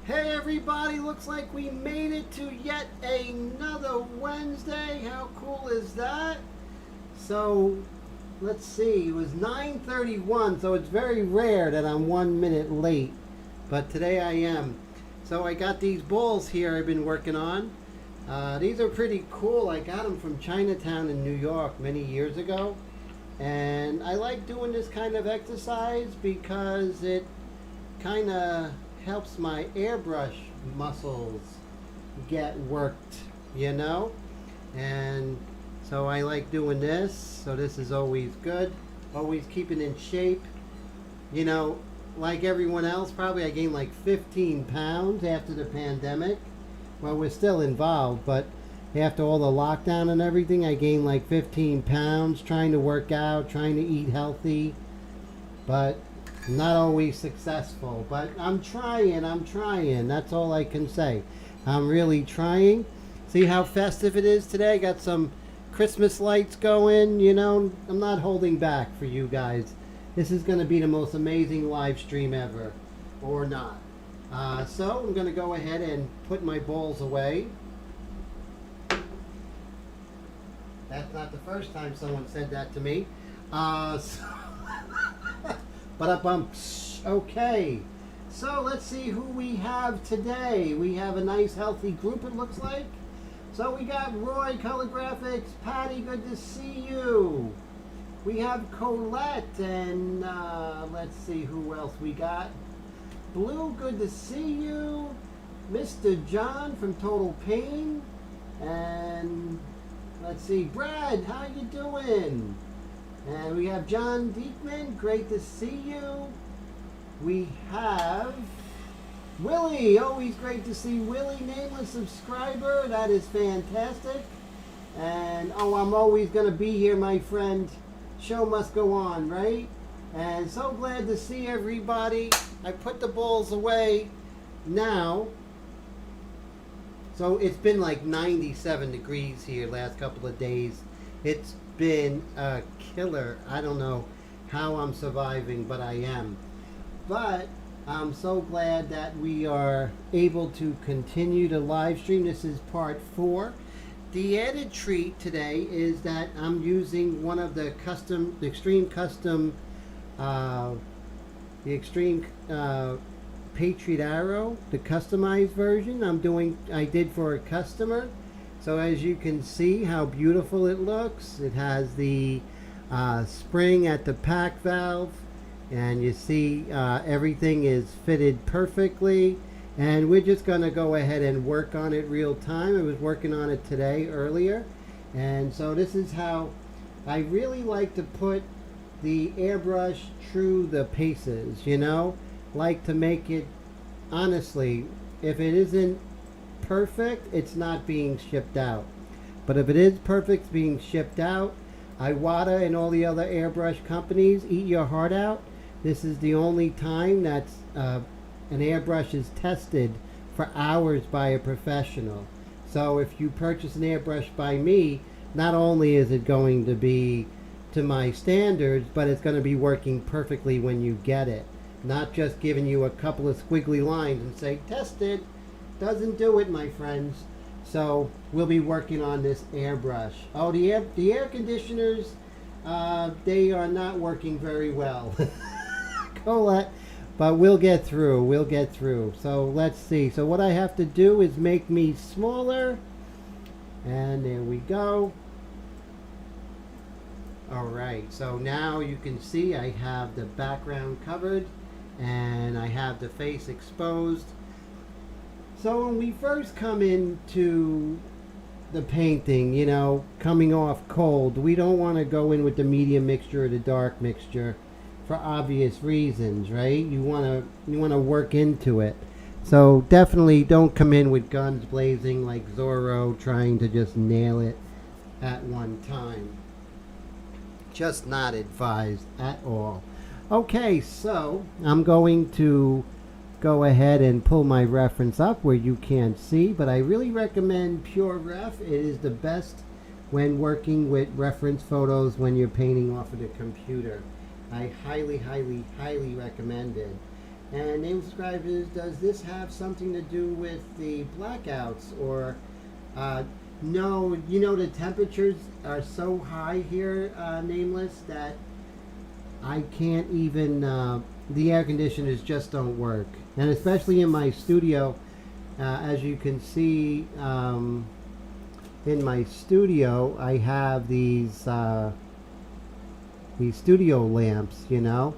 Hey everybody, looks like we made it to yet another Wednesday. How cool is that? So, let's see, it was 9:31, so it's very rare that I'm 1 minute late. But today I am. So I got these bowls here I've been working on. These are pretty cool. I got them from Chinatown in New York many years ago. And I like doing this kind of exercise because it kind of helps my airbrush muscles get worked, you know? And so I like doing this. So this is always good. Always keeping in shape. You know, like everyone else, probably I gained like 15 pounds after the pandemic. Well, we're still involved, but after all the lockdown and everything, I gained like 15 pounds trying to work out, trying to eat healthy. But not always successful, but I'm trying. That's all I can say. I'm really trying. See how festive it is today? Got some Christmas lights going, you know. I'm not holding back for you guys. This is going to be the most amazing live stream ever, or not. So I'm going to go ahead and put my bowls away. That's not the first time someone said that to me. Okay, so let's see who we have today. We have a nice healthy group, it looks like. So we got Roy, Color Graphics. Patty, good to see you. We have Colette, and let's see who else we got. Blue, good to see you. Mr. John from Total Pain. And let's see, Brad, how you doing? And we have John Diekman, great to see you. We have Willie, always great to see Willie, nameless subscriber, that is fantastic. And I'm always going to be here, my friend. Show must go on, right? And so glad to see everybody. I put the bowls away now. So it's been like 97 degrees here last couple of days. It's been a killer. I don't know how I'm surviving, but I am. But I'm so glad that we are able to continue to live stream. This is part 4. The added treat today is that I'm using one of the extreme Patriot Arrow, the customized version. I did for a customer. So as you can see how beautiful it looks. It has the spring at the pack valve, and you see everything is fitted perfectly, and we're just going to go ahead and work on it real time. I was working on it today earlier, and so this is how I really like to put the airbrush through the paces, you know, like to make it, honestly, if it isn't perfect, it's not being shipped out. But if it is perfect, it's being shipped out. Iwata and all the other airbrush companies, eat your heart out. This is the only time that an airbrush is tested for hours by a professional. So if you purchase an airbrush by me, not only is it going to be to my standards, but it's going to be working perfectly when you get it. Not just giving you a couple of squiggly lines and say, tested. Doesn't do it, my friends. So we'll be working on this airbrush. Oh, the air conditioners, they are not working very well. Colette, but we'll get through. So let's see. So what I have to do is make me smaller, and there we go. All right, so now you can see I have the background covered and I have the face exposed. So when we first come into the painting, you know, coming off cold, we don't want to go in with the medium mixture or the dark mixture for obvious reasons, right? You want to work into it. So definitely don't come in with guns blazing like Zorro, trying to just nail it at one time. Just not advised at all. Okay, so I'm going to go ahead and pull my reference up where you can't see, but I really recommend Pure Ref. It is the best when working with reference photos when you're painting off of the computer. I highly recommend it. And name subscribers, does this have something to do with the blackouts? Or no, you know, the temperatures are so high here, Nameless, that I can't even, the air conditioners just don't work. And especially in my studio, as you can see, in my studio, I have these studio lamps, you know,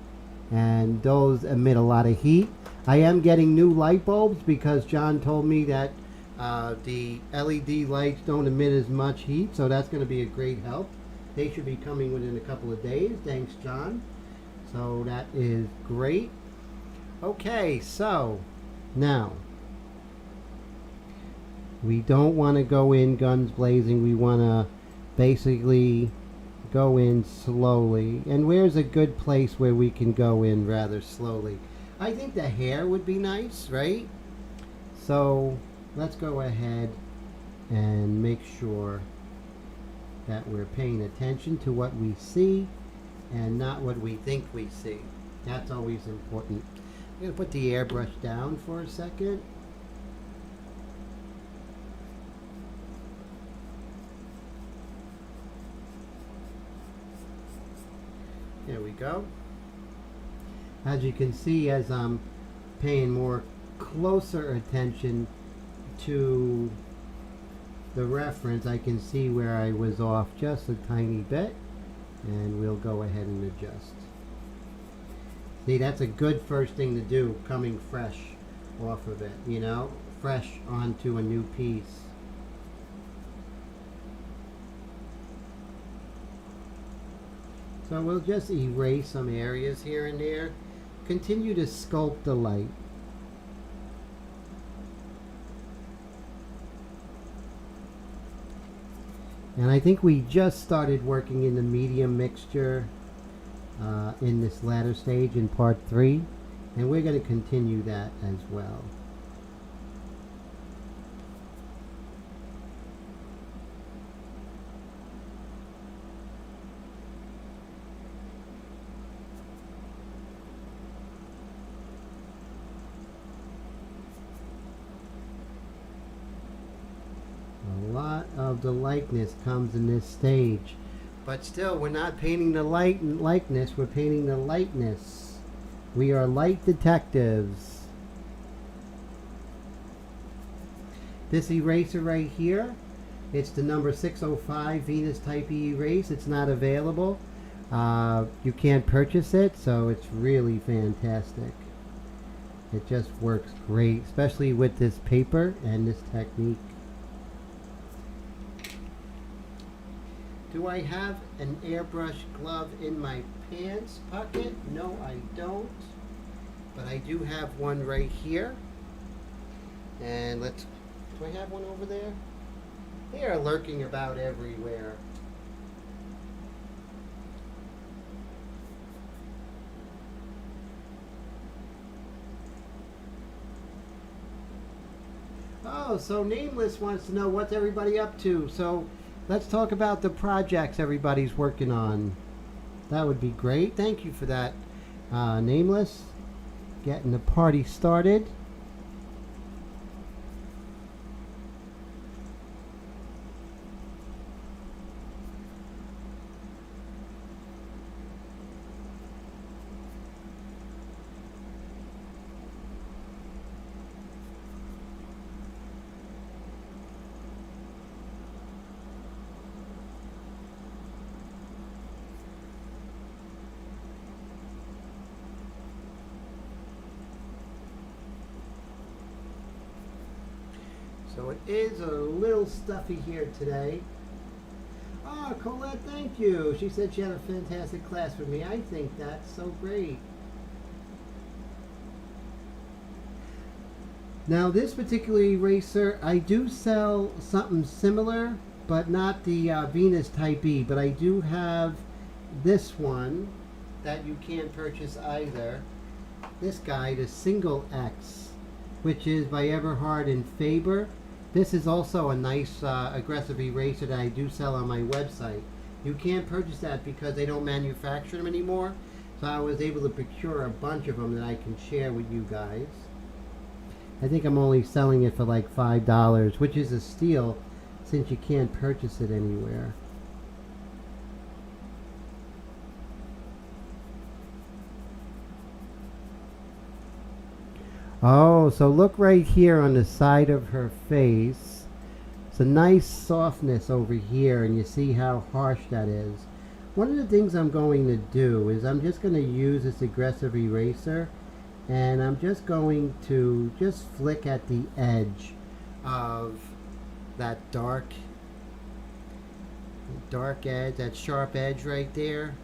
and those emit a lot of heat. I am getting new light bulbs because John told me that the LED lights don't emit as much heat, so that's going to be a great help. They should be coming within a couple of days. Thanks, John. So that is great. Okay, so now we don't want to go in guns blazing. We want to basically go in slowly. And where's a good place where we can go in rather slowly? I think the hair would be nice, right? So let's go ahead and make sure that we're paying attention to what we see and not what we think we see. That's always important. I'm going to put the airbrush down for a second. There we go. As you can see, as I'm paying more closer attention to the reference, I can see where I was off just a tiny bit, and we'll go ahead and adjust. See, that's a good first thing to do, coming fresh off of it, you know, fresh onto a new piece. So we'll just erase some areas here and there. Continue to sculpt the light. And I think we just started working in the medium mixture in this latter stage in part 3. And we're going to continue that as well. A lot of the likeness comes in this stage, but still we're not painting the likeness, we're painting the lightness. We are light detectives. This eraser right here, it's the number 605 Venus Type E erase. It's not available. You can't purchase it, so it's really fantastic. It just works great, especially with this paper and this technique. Do I have an airbrush glove in my pants pocket? No, I don't. But I do have one right here. And do I have one over there? They are lurking about everywhere. Oh, so Nameless wants to know what's everybody up to. So let's talk about the projects everybody's working on. That would be great. Thank you for that, Nameless. Getting the party started. So it is a little stuffy here today. Oh, Colette, thank you. She said she had a fantastic class with me. I think that's so great. Now this particular eraser, I do sell something similar, but not the Venus Type E. But I do have this one that you can't purchase either. This guy, the Single X, which is by Everhard and Faber. This is also a nice aggressive eraser that I do sell on my website. You can't purchase that because they don't manufacture them anymore. So I was able to procure a bunch of them that I can share with you guys. I think I'm only selling it for like $5, which is a steal since you can't purchase it anywhere. Oh, so look right here on the side of her face. It's a nice softness over here, and you see how harsh that is. One of the things I'm going to do is I'm just going to use this aggressive eraser, and I'm just going to just flick at the edge of that dark edge, that sharp edge right there.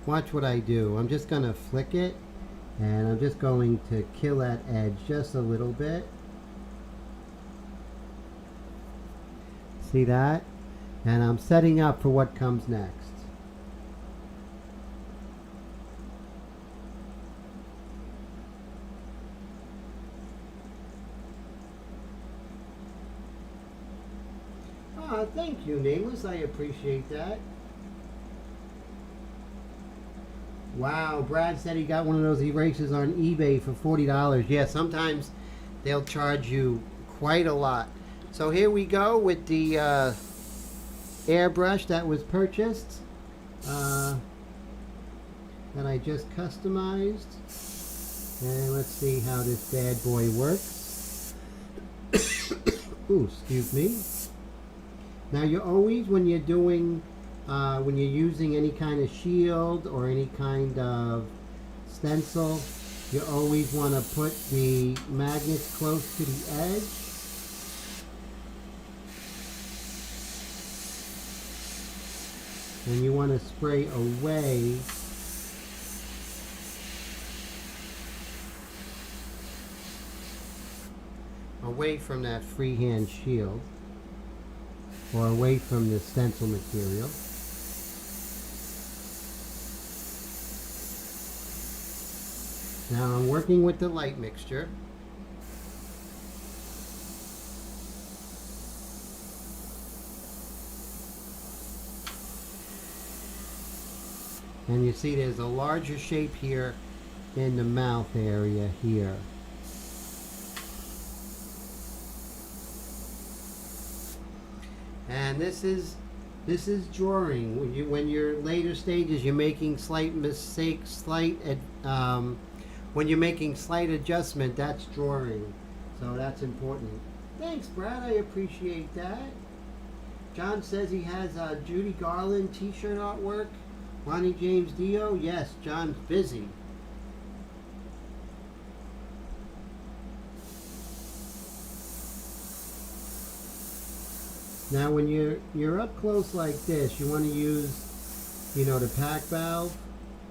Watch what I do. I'm just going to flick it, and I'm just going to kill that edge just a little bit. See that? And I'm setting up for what comes next. Ah, thank you, Nameless. I appreciate that. Wow, Brad said he got one of those erasers on eBay for $40. Yeah, sometimes they'll charge you quite a lot. So here we go with the airbrush that was purchased, that I just customized. And let's see how this bad boy works. Ooh, excuse me. Now you always, when you're doing, when you're using any kind of shield or any kind of stencil, you always want to put the magnets close to the edge. And you want to spray away from that freehand shield, or away from the stencil material. Now I'm working with the light mixture. And you see there's a larger shape here in the mouth area here. And this is drawing. When you're later stages, you're making slight mistakes, when you're making slight adjustment, that's drawing. So that's important. Thanks, Brad. I appreciate that. John says he has Judy Garland t-shirt artwork. Ronnie James Dio, yes, John's busy. Now when you're up close like this, you want to use, the pack valve,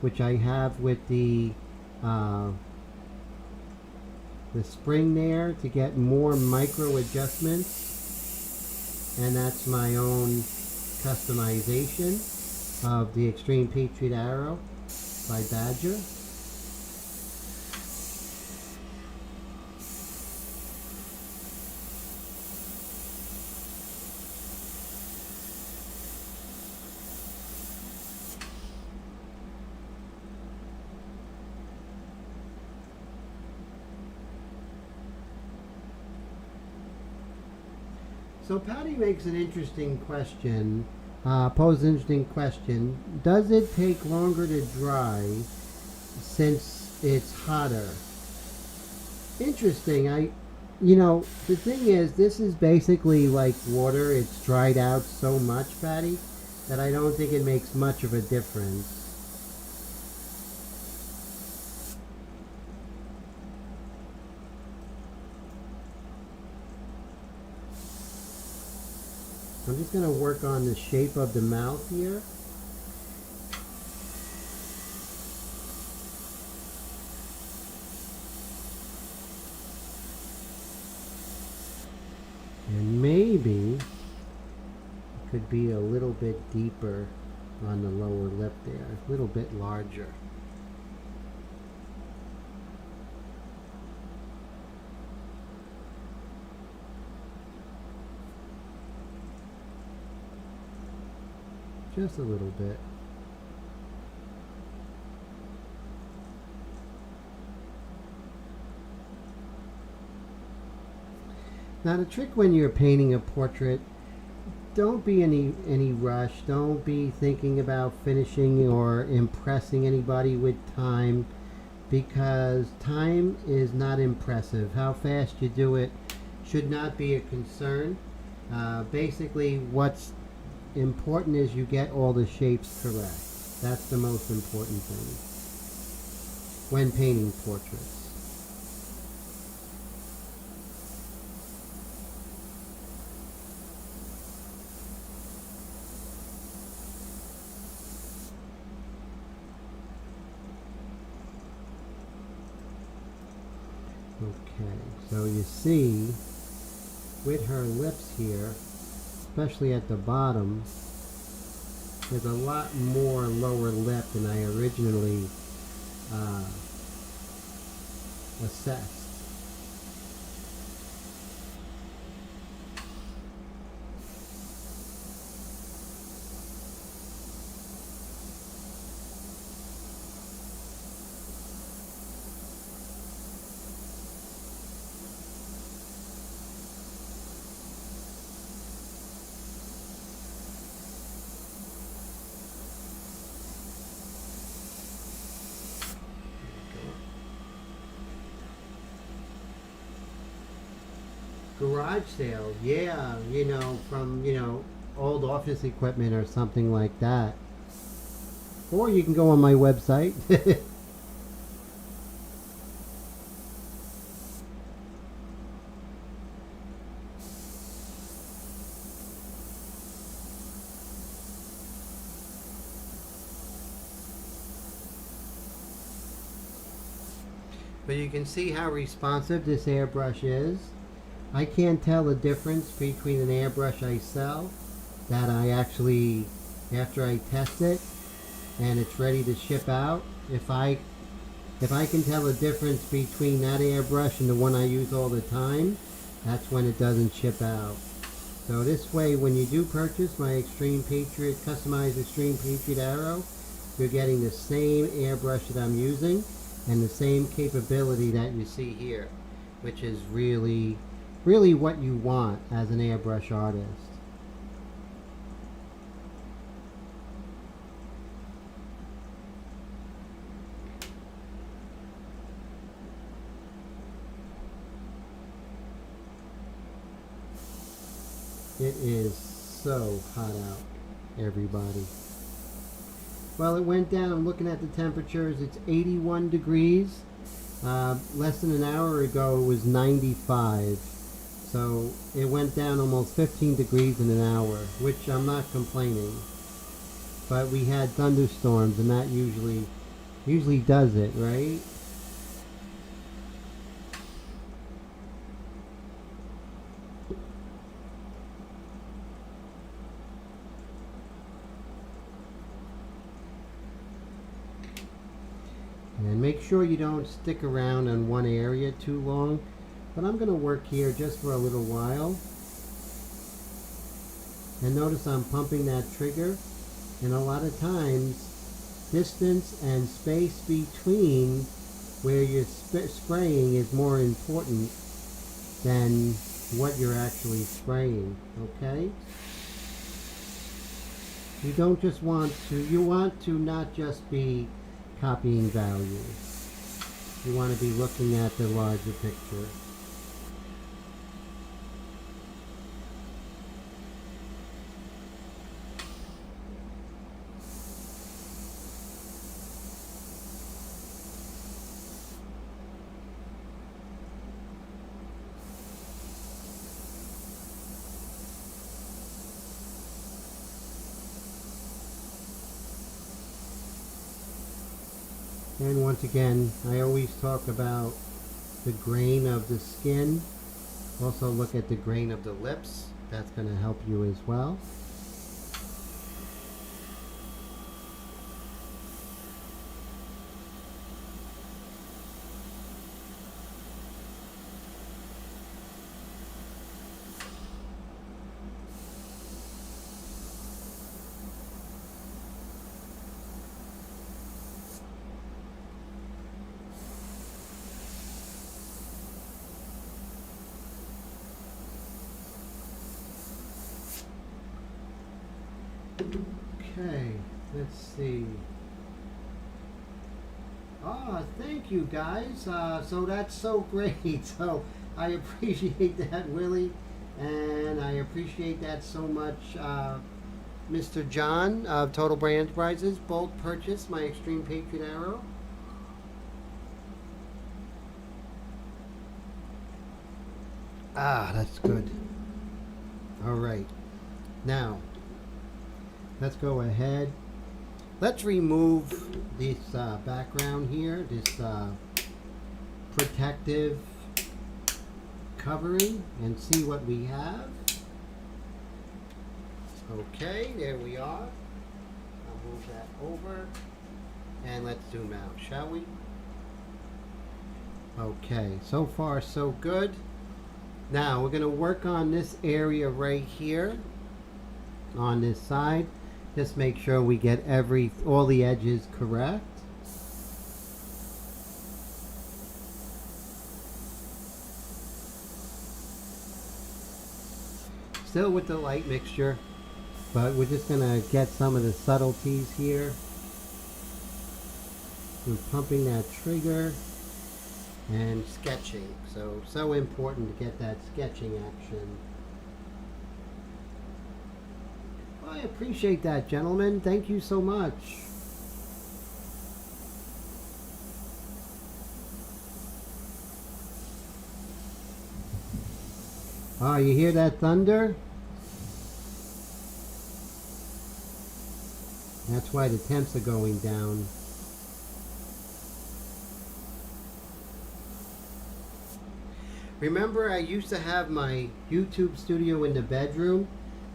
which I have with the spring there to get more micro adjustments, and that's my own customization of the Extreme Patriot Arrow by Badger. So Patty makes an interesting question, poses an interesting question. Does it take longer to dry since it's hotter? Interesting. The thing is, this is basically like water. It's dried out so much, Patty, that I don't think it makes much of a difference. I'm just going to work on the shape of the mouth here. And maybe it could be a little bit deeper on the lower lip there, a little bit larger. Just a little bit. Now the trick when you're painting a portrait, don't be any rush. Don't be thinking about finishing or impressing anybody with time, because time is not impressive. How fast you do it should not be a concern. Basically, what's important is you get all the shapes correct. That's the most important thing when painting portraits. Okay, so you see with her lips here, especially at the bottom, there's a lot more lower lip than I originally assessed. Garage sale, yeah, from, old office equipment or something like that. Or you can go on my website. But you can see how responsive this airbrush is. I can't tell the difference between an airbrush I sell that I actually, after I test it and it's ready to ship out, if I can tell the difference between that airbrush and the one I use all the time, that's when it doesn't ship out. So this way, when you do purchase my Extreme Patriot, customized Extreme Patriot arrow, you're getting the same airbrush that I'm using and the same capability that you see here, which is really what you want as an airbrush artist. It is so hot out, everybody. Well, it went down. I'm looking at the temperatures. It's 81 degrees. Less than an hour ago, it was 95. So it went down almost 15 degrees in an hour, which I'm not complaining. But we had thunderstorms, and that usually does it, right? And make sure you don't stick around on one area too long. But I'm going to work here just for a little while. And notice I'm pumping that trigger. And a lot of times, distance and space between where you're spraying is more important than what you're actually spraying. Okay? You don't just want to, you want to not just be copying values. You want to be looking at the larger picture. And once again, I always talk about the grain of the skin. Also look at the grain of the lips. That's going to help you as well. Okay, let's see. Ah, thank you guys. So that's so great. So I appreciate that, Willie, and I appreciate that so much, Mr. John of Total Brand Enterprises. Bulk purchase my Extreme Patriot Arrow. Ah, that's good. All right. Now, let's go ahead. Let's remove this background here, this protective covering, and see what we have. Okay, there we are. I'll move that over. And let's zoom out, shall we? Okay, so far so good. Now we're going to work on this area right here on this side. Just make sure we get all the edges correct. Still with the light mixture, but we're just going to get some of the subtleties here. We're pumping that trigger and sketching. So important to get that sketching action. I appreciate that, gentlemen. Thank you so much. Oh, you hear that thunder? That's why the temps are going down. Remember, I used to have my YouTube studio in the bedroom.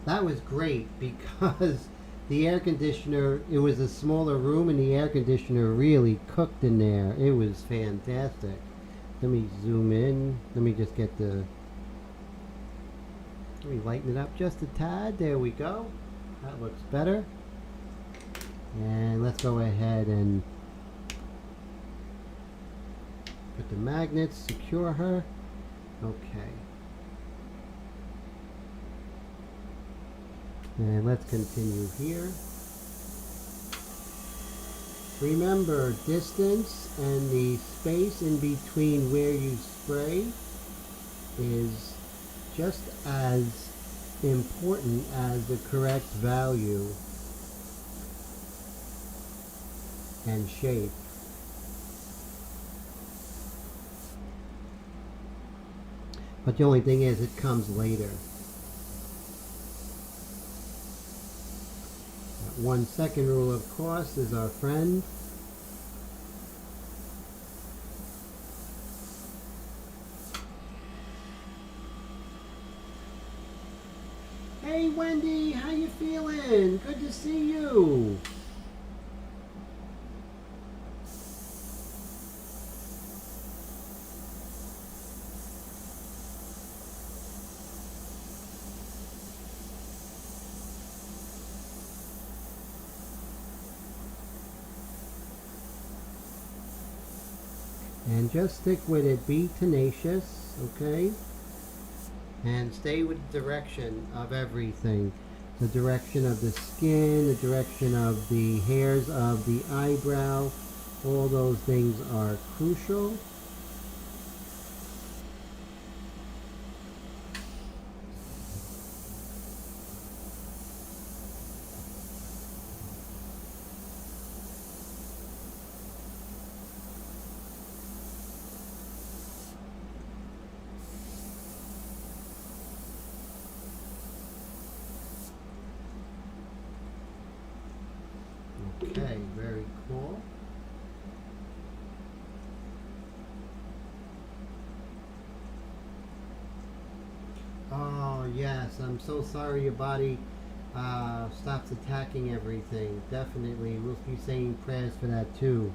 That was great because the air conditioner, it was a smaller room and the air conditioner really cooked in there. It was fantastic. Let me zoom in. Let me just get let me lighten it up just a tad. There we go. That looks better. And let's go ahead and put the magnets, secure her. Okay. And let's continue here. Remember, distance and the space in between where you spray is just as important as the correct value and shape. But the only thing is, it comes later. That 1 second rule, of course, is our friend. Hey Wendy, how you feeling? Good to see you. And just stick with it. Be tenacious, okay? And stay with the direction of everything. The direction of the skin, the direction of the hairs of the eyebrow. All those things are crucial. Okay, very cool. Oh yes, I'm so sorry your body stops attacking everything. Definitely, we'll be saying prayers for that too.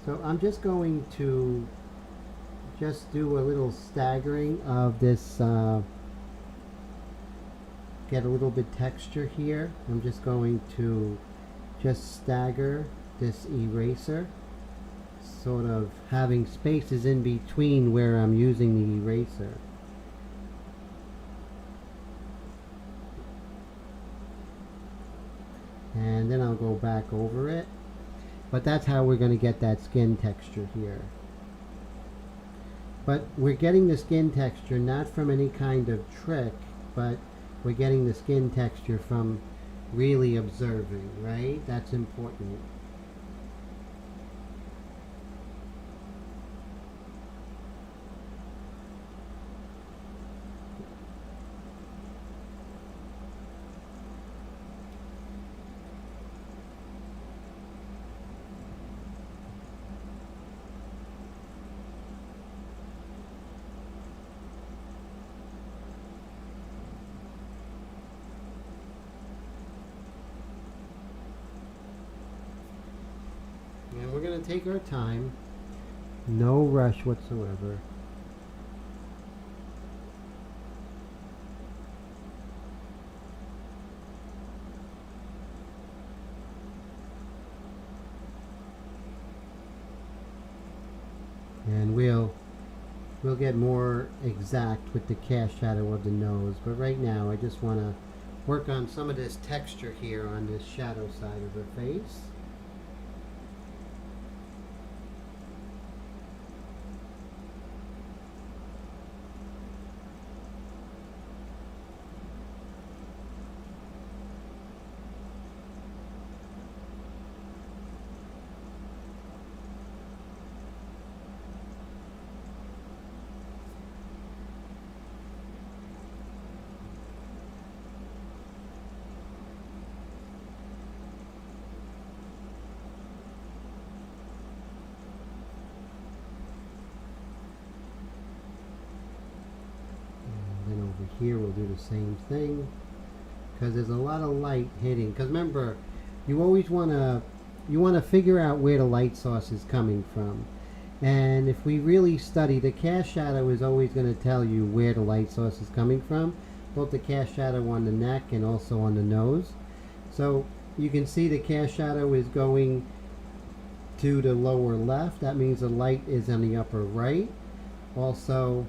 So I'm just going to just do a little staggering of this, get a little bit texture here. I'm just going to just stagger this eraser, sort of having spaces in between where I'm using the eraser. and then I'll go back over it. But that's how we're going to get that skin texture here. But we're getting the skin texture not from any kind of trick, but we're getting the skin texture from really observing, right? That's important. And we're going to take our time, no rush whatsoever. And we'll get more exact with the cast shadow of the nose, but right now I just want to work on some of this texture here on this shadow side of her face. And over here we'll do the same thing, because there's a lot of light hitting. Because remember, you always want to figure out where the light source is coming from. And if we really study, the cast shadow is always going to tell you where the light source is coming from, both the cast shadow on the neck and also on the nose. So you can see the cast shadow is going to the lower left. That means the light is on the upper right. Also,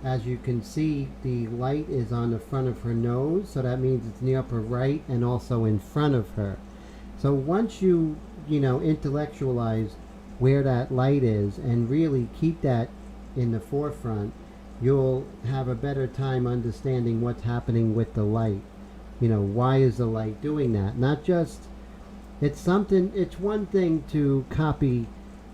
as you can see, the light is on the front of her nose, so that means it's in the upper right and also in front of her. So once you intellectualize where that light is and really keep that in the forefront, you'll have a better time understanding what's happening with the light. Why is the light doing that? Not just, it's one thing to copy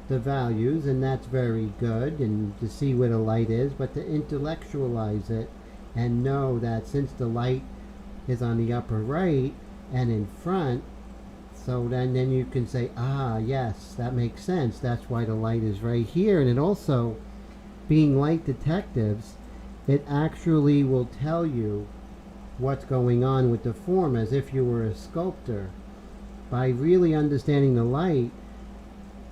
the values, and that's very good, and to see where the light is, but to intellectualize it and know that since the light is on the upper right and in front, so then you can say, yes, that makes sense, that's why the light is right here. And it also, being light detectives, it actually will tell you what's going on with the form as if you were a sculptor. By really understanding the light,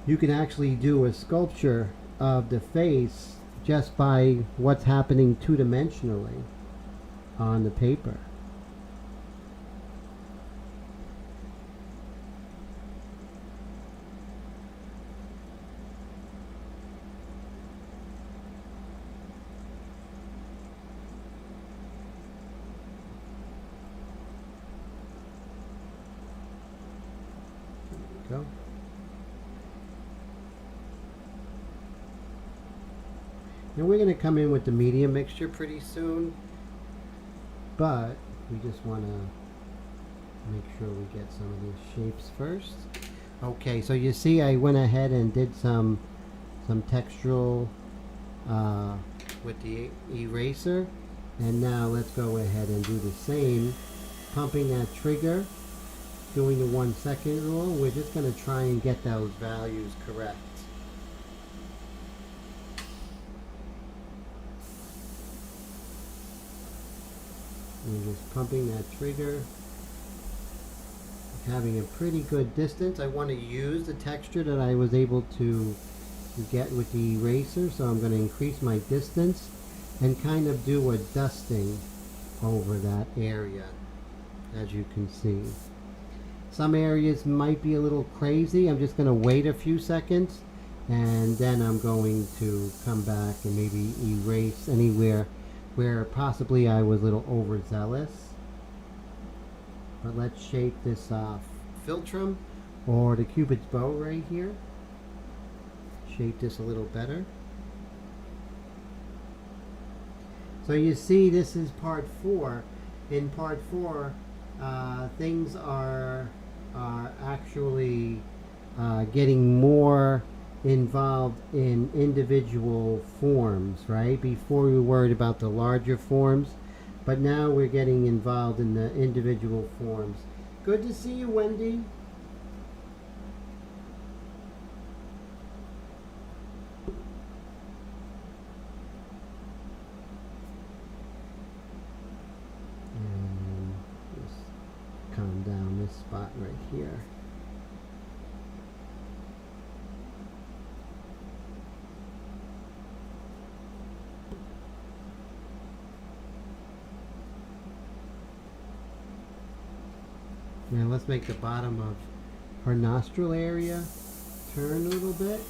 you can actually do a sculpture of the face just by what's happening two-dimensionally on the paper. There we go. And we're going to come in with the medium mixture pretty soon, but we just want to make sure we get some of these shapes first. Okay, so you see I went ahead and did some textural with the eraser, and now let's go ahead and do the same, pumping that trigger, doing the 1 second rule. We're just going to try and get those values correct. We're just pumping that trigger, having a pretty good distance. I want to use the texture that I was able to get with the eraser, so I'm going to increase my distance and kind of do a dusting over that area, as you can see. Some areas might be a little crazy. I'm just going to wait a few seconds, and then I'm going to come back and maybe erase anywhere where possibly I was a little overzealous. But let's shape this philtrum or the Cupid's bow right here. Shape this a little better. So you see, this is part 4. In part 4, things are actually getting more involved in individual forms, right? Before we were worried about the larger forms, but now we're getting involved in the individual forms. Good to see you, Wendy. And just calm down this spot right here. Now let's make the bottom of her nostril area turn a little bit.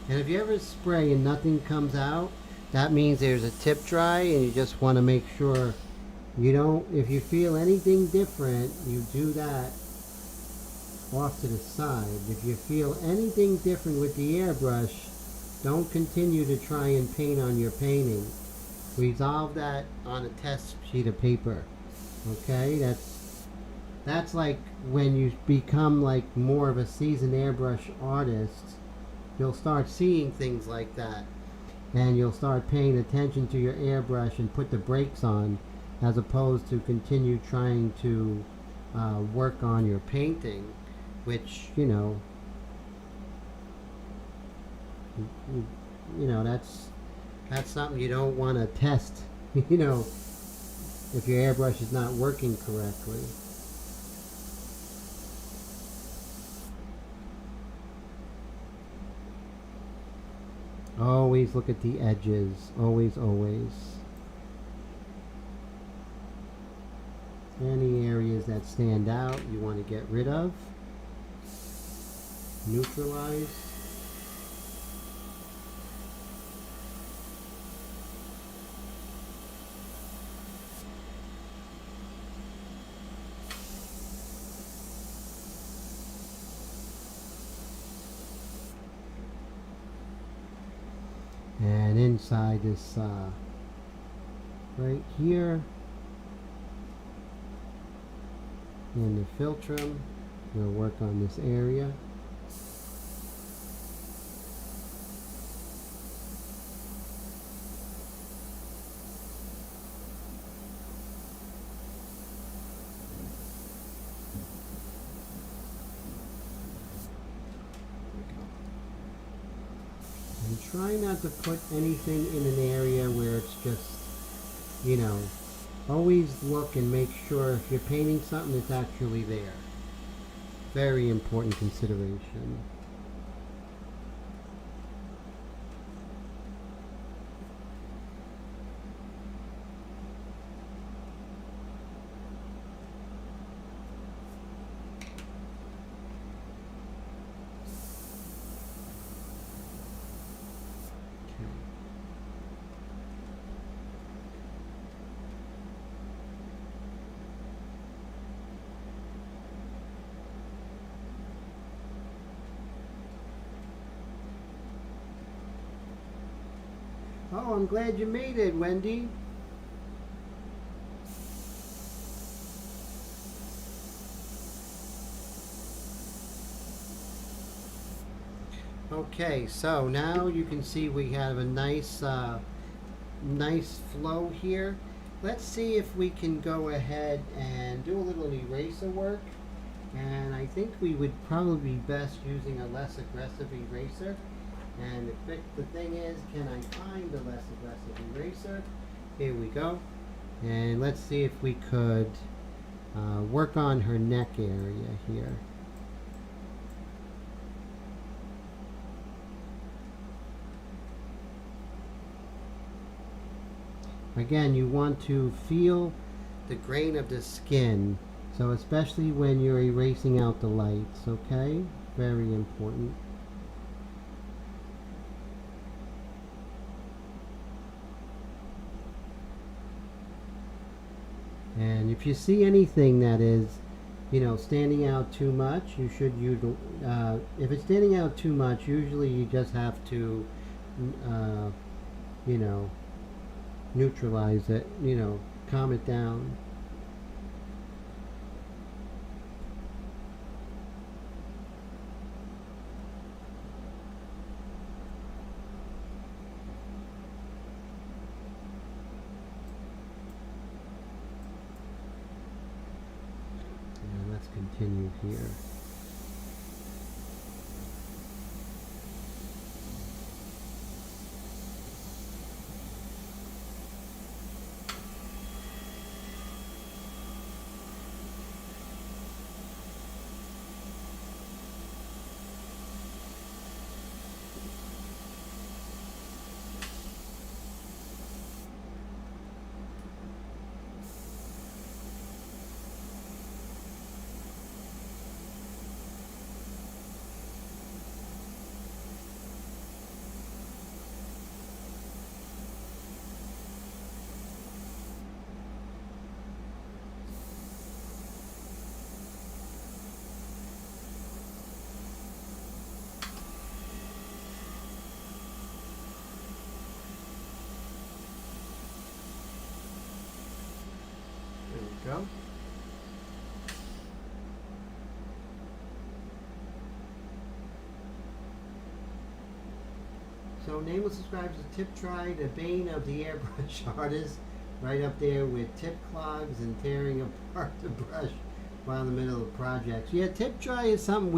And if you ever spray and nothing comes out, that means there's a tip dry, and you just want to make sure you don't, if you feel anything different, you do that off to the side. If you feel anything different with the airbrush, don't continue to try and paint on your painting. Resolve that on a test sheet of paper. Okay, that's like when you become like more of a seasoned airbrush artist, you'll start seeing things like that, and you'll start paying attention to your airbrush and put the brakes on, as opposed to continue trying to work on your painting, which you know that's something you don't want to test, you know, if your airbrush is not working correctly. Always look at the edges. Always, always. Any areas that stand out you want to get rid of. Neutralize. And inside this right here in the philtrum, we'll work on this area. And try not to put anything in an area where it's just, you know, always look and make sure if you're painting something, it's actually there. Very important consideration. Oh, I'm glad you made it, Wendy. Okay, so now you can see we have a nice nice flow here. Let's see if we can go ahead and do a little eraser work. And I think we would probably be best using a less aggressive eraser. And the thing is, can I find a less aggressive eraser? Here we go. And let's see if we could work on her neck area here. Again, you want to feel the grain of the skin. So especially when you're erasing out the lights, okay? Very important. And if you see anything that is, standing out too much, you should if it's standing out too much, usually you just have to, you know, neutralize it, calm it down. And let's continue here. There we go. So Nameless describes the tip try, the bane of the airbrush artist, right up there with tip clogs and tearing apart the brush while in the middle of projects. Yeah, tip try is something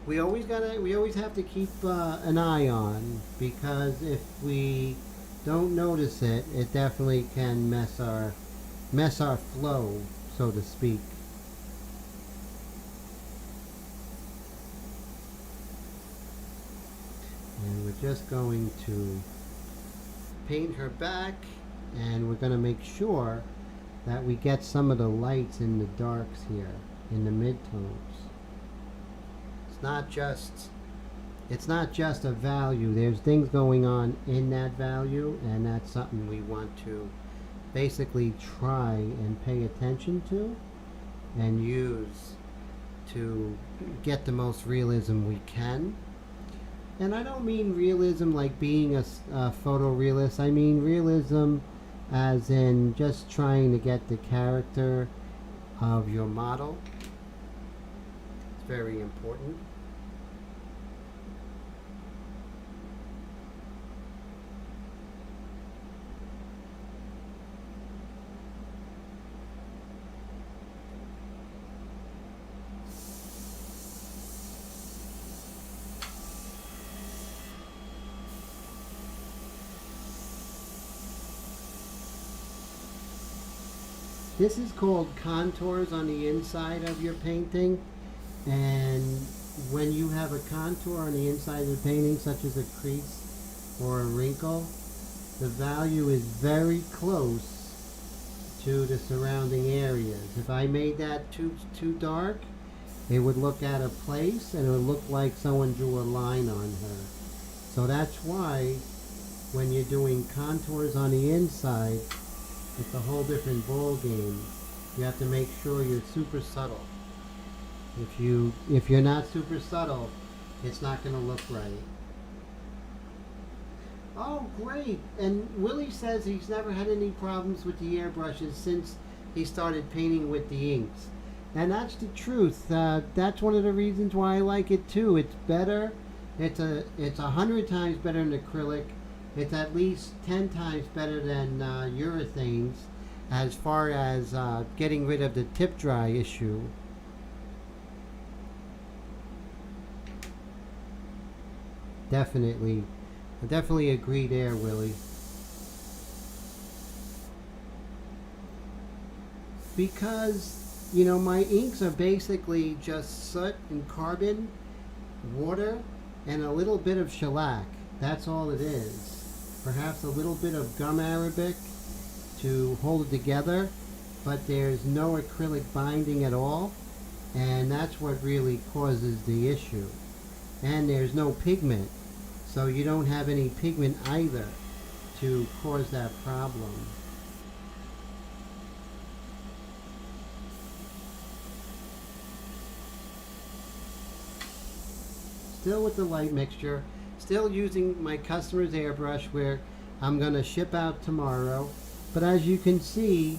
we always have to keep an eye on, because if we don't notice it, it definitely can mess our flow, so to speak. And we're just going to paint her back, and we're going to make sure that we get some of the lights in the darks here, in the midtones. It's not just a value. There's things going on in that value, and that's something we want to basically try and pay attention to and use to get the most realism we can. And I don't mean realism like being a photorealist. I mean realism as in just trying to get the character of your model. It's very important. This is called contours on the inside of your painting, and when you have a contour on the inside of the painting, such as a crease or a wrinkle, the value is very close to the surrounding areas. If I made that too dark, it would look out of place and it would look like someone drew a line on her. So that's why when you're doing contours on the inside, it's a whole different ball game. You have to make sure you're super subtle. If you're not super subtle, it's not going to look right. Oh, great! And Willie says he's never had any problems with the airbrushes since he started painting with the inks, and that's the truth. That's one of the reasons why I like it too. It's better. It's 100 times better than acrylic. It's at least 10 times better than urethanes as far as getting rid of the tip dry issue. Definitely. I definitely agree there, Willie. Because, my inks are basically just soot and carbon, water, and a little bit of shellac. That's all it is. Perhaps a little bit of gum arabic to hold it together, but there's no acrylic binding at all, and that's what really causes the issue. And there's no pigment, so you don't have any pigment either to cause that problem. still with the light mixture, still using my customer's airbrush where I'm going to ship out tomorrow. But as you can see,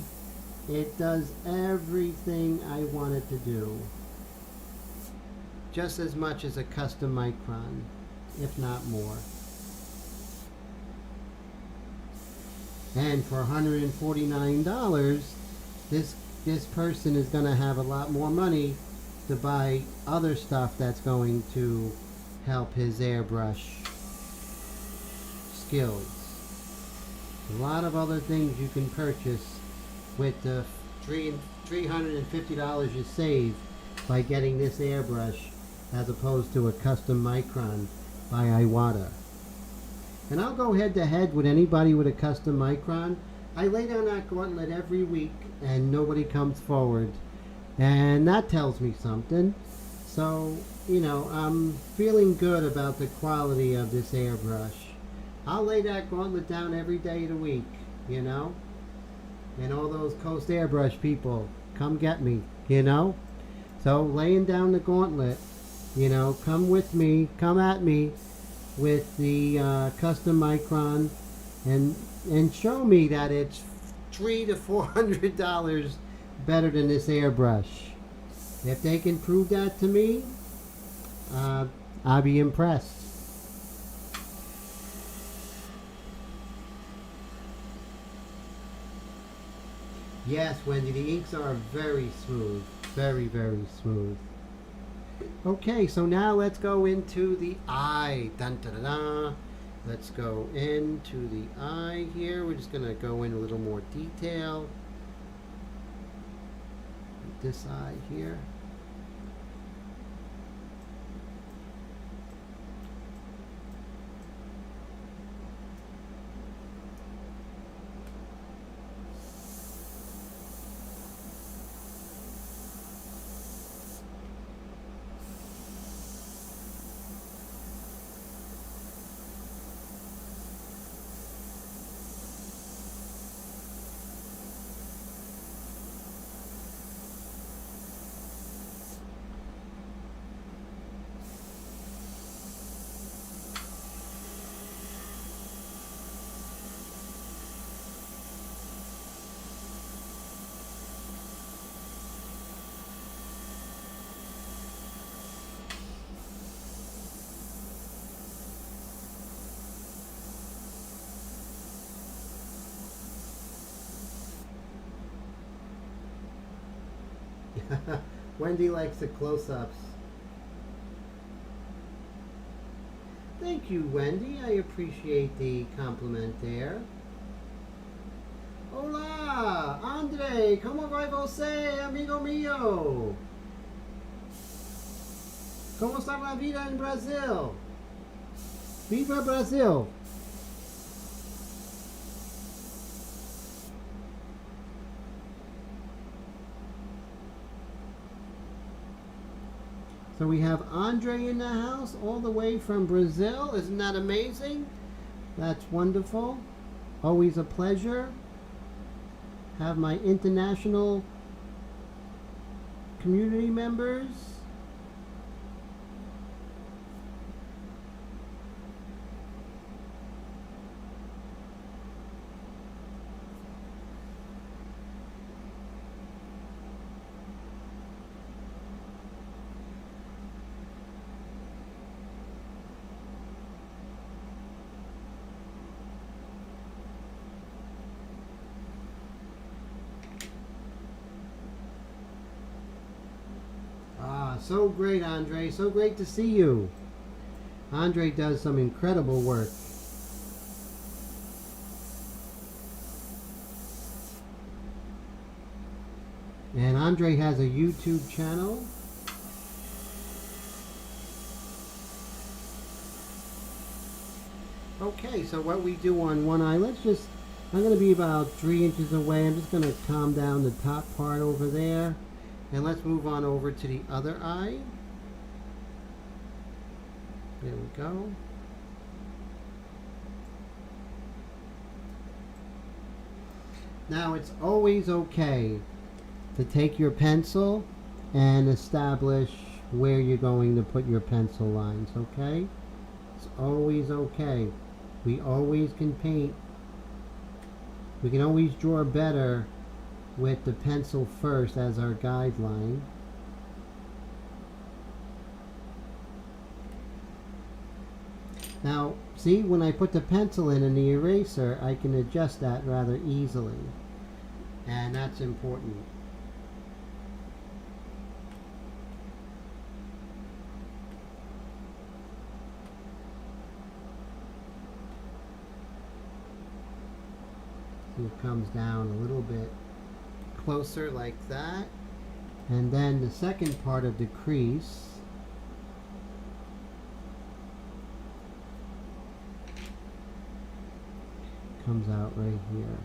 it does everything I want it to do. Just as much as a custom micron, if not more. And for $149, this person is going to have a lot more money to buy other stuff that's going to help his airbrush skills. A lot of other things you can purchase with the $350 you save by getting this airbrush as opposed to a custom micron by Iwata. And I'll go head to head with anybody with a custom micron. I lay down that gauntlet every week and nobody comes forward. And that tells me something. So, you know, I'm feeling good about the quality of this airbrush. I'll lay that gauntlet down every day of the week, you know. And all those Coast Airbrush people, come get me, you know. So laying down the gauntlet, you know, come with me, come at me with the custom micron and show me that it's $300 to $400 better than this airbrush. If they can prove that to me, I'll be impressed. Yes, Wendy, the inks are very smooth. Very, very smooth. Okay, so now let's go into the eye. Dun, da, da, da. Let's go into the eye here. We're just going to go in a little more detail. This eye here. Wendy likes the close-ups. Thank you, Wendy. I appreciate the compliment there. Hola, Andre. ¿Cómo va você, amigo mío? ¿Cómo está la vida en Brasil? Viva Brasil! So we have Andre in the house all the way from Brazil. Isn't that amazing? That's wonderful. Always a pleasure. Have my international community members. So great, Andre. So great to see you. Andre does some incredible work. And Andre has a YouTube channel. Okay, so what we do on one eye, I'm going to be about 3 inches away. I'm just going to calm down the top part over there. And let's move on over to the other eye. There we go. Now it's always okay to take your pencil and establish where you're going to put your pencil lines, okay? It's always okay. We always can paint. We can always draw better with the pencil first as our guideline. Now, see, when I put the pencil in the eraser, I can adjust that rather easily. And that's important. See, it comes down a little bit closer like that. And then the second part of the crease, comes out right here.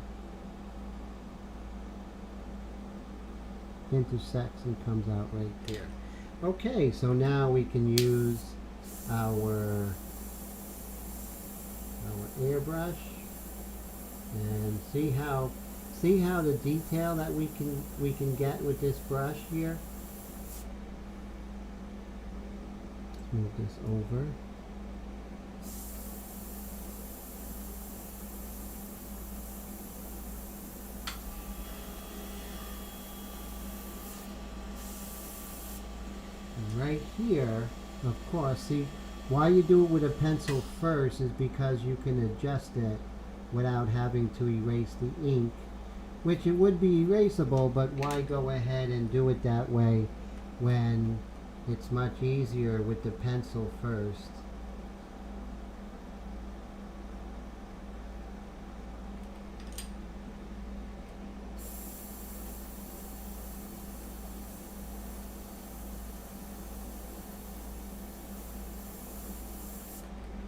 Intersects and comes out right there. Okay, so now we can use our airbrush and see how the detail that we can get with this brush here. Let's move this over. Right here, of course, see, why you do it with a pencil first is because you can adjust it without having to erase the ink, which it would be erasable, but why go ahead and do it that way when it's much easier with the pencil first.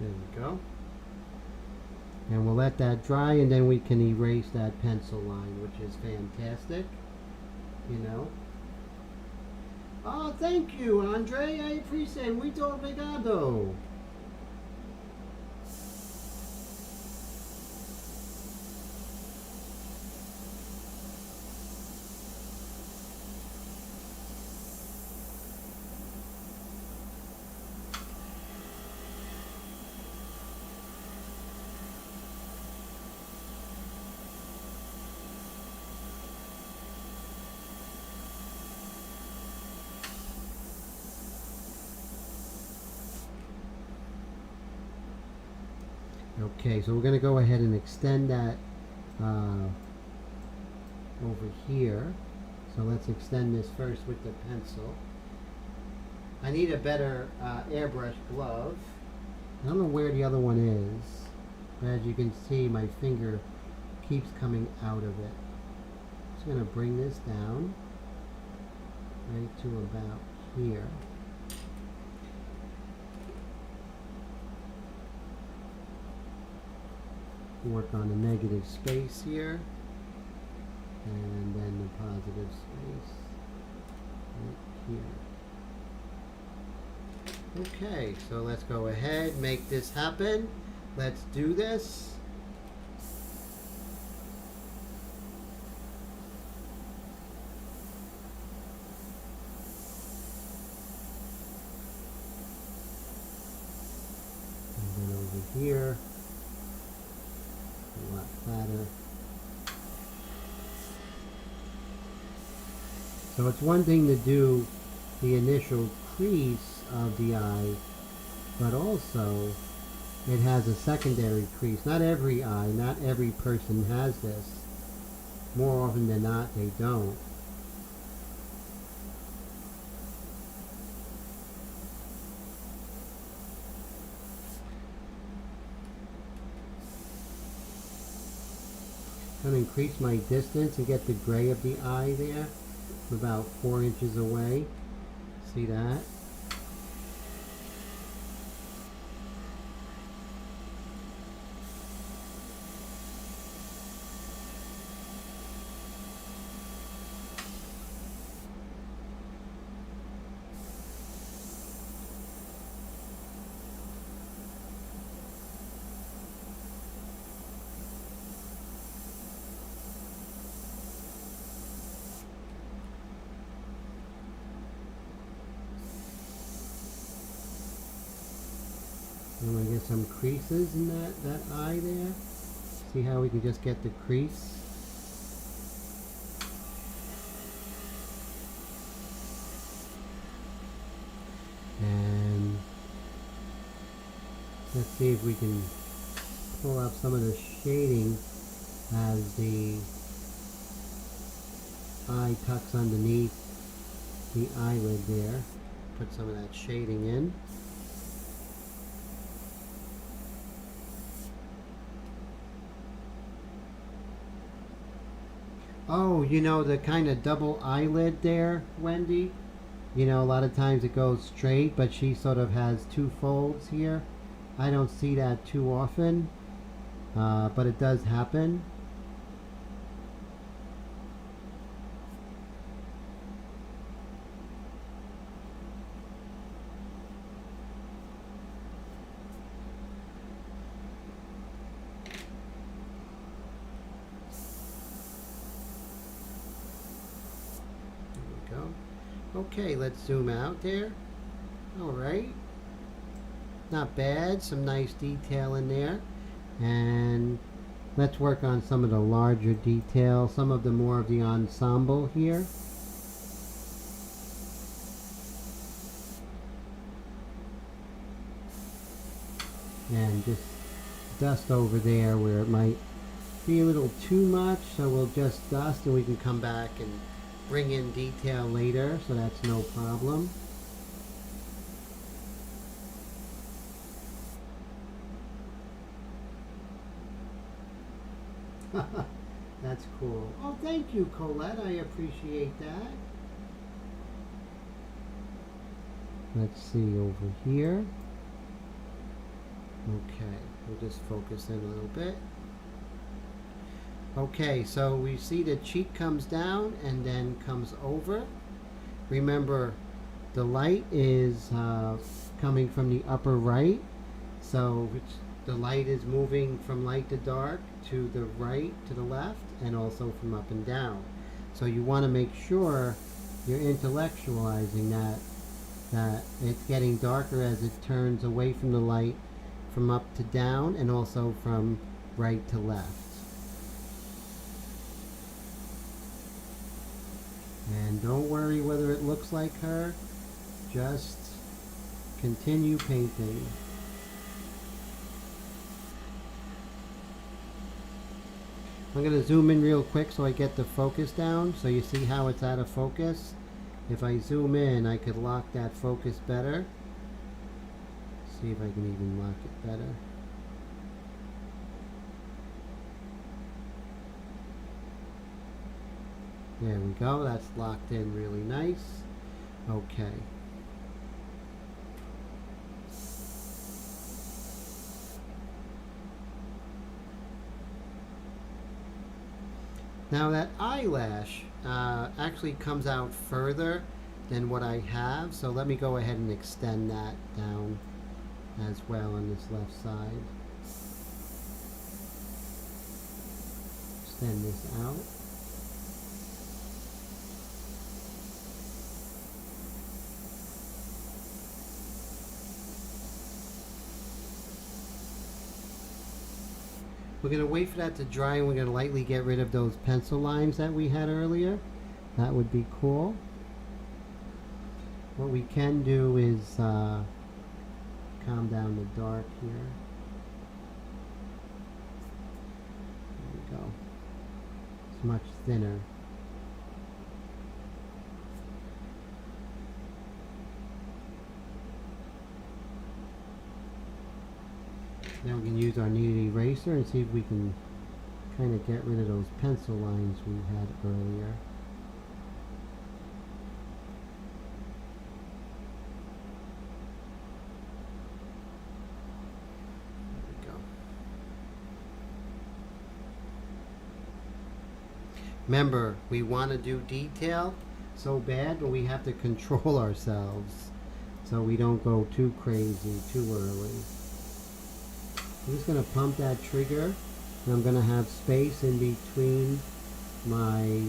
There we go. And we'll let that dry, and then we can erase that pencil line, which is fantastic, you know. Oh, thank you, Andre. I appreciate it. Muito obrigado. Okay, so we're going to go ahead and extend that over here. So let's extend this first with the pencil. I need a better airbrush glove. I don't know where the other one is, but as you can see, my finger keeps coming out of it. Just going to bring this down right to about here. Work on a negative space here, and then the positive space right here. Okay, so let's go ahead, make this happen. Let's do this. And then over here, a lot flatter. So it's one thing to do the initial crease of the eye, but also it has a secondary crease. Not every eye, not every person has this. More often than not, they don't. I'm going to increase my distance and get the gray of the eye there, about 4 inches away. See that? I'm going to get some creases in that eye there. See how we can just get the crease. And let's see if we can pull up some of the shading as the eye tucks underneath the eyelid there. Put some of that shading in. Oh, you know, the kind of double eyelid there, Wendy? You know, a lot of times it goes straight, but she sort of has two folds here. I don't see that too often, but it does happen. Okay, let's zoom out there. Alright. Not bad. Some nice detail in there. And let's work on some of the larger detail. Some of the more of the ensemble here. And just dust over there where it might be a little too much. So we'll just dust and we can come back and bring in detail later, so that's no problem. That's cool. Oh, thank you, Colette. I appreciate that. Let's see over here. Okay, we'll just focus in a little bit. Okay, so we see the cheek comes down and then comes over. Remember, the light is coming from the upper right, so the light is moving from light to dark to the right, to the left, and also from up and down. So you want to make sure you're intellectualizing that it's getting darker as it turns away from the light, from up to down, and also from right to left. And don't worry whether it looks like her, just continue painting. I'm going to zoom in real quick so I get the focus down, so you see how it's out of focus. If I zoom in, I could lock that focus better. See if I can even lock it better. There we go, that's locked in really nice. Okay. Now that eyelash actually comes out further than what I have, so let me go ahead and extend that down as well on this left side. Extend this out. We're going to wait for that to dry, and we're going to lightly get rid of those pencil lines that we had earlier. That would be cool. What we can do is calm down the dark here. There we go. It's much thinner. Now we can use our kneaded eraser and see if we can kind of get rid of those pencil lines we had earlier. There we go. Remember, we want to do detail so bad, but we have to control ourselves so we don't go too crazy too early. I'm just going to pump that trigger, and I'm going to have space in between my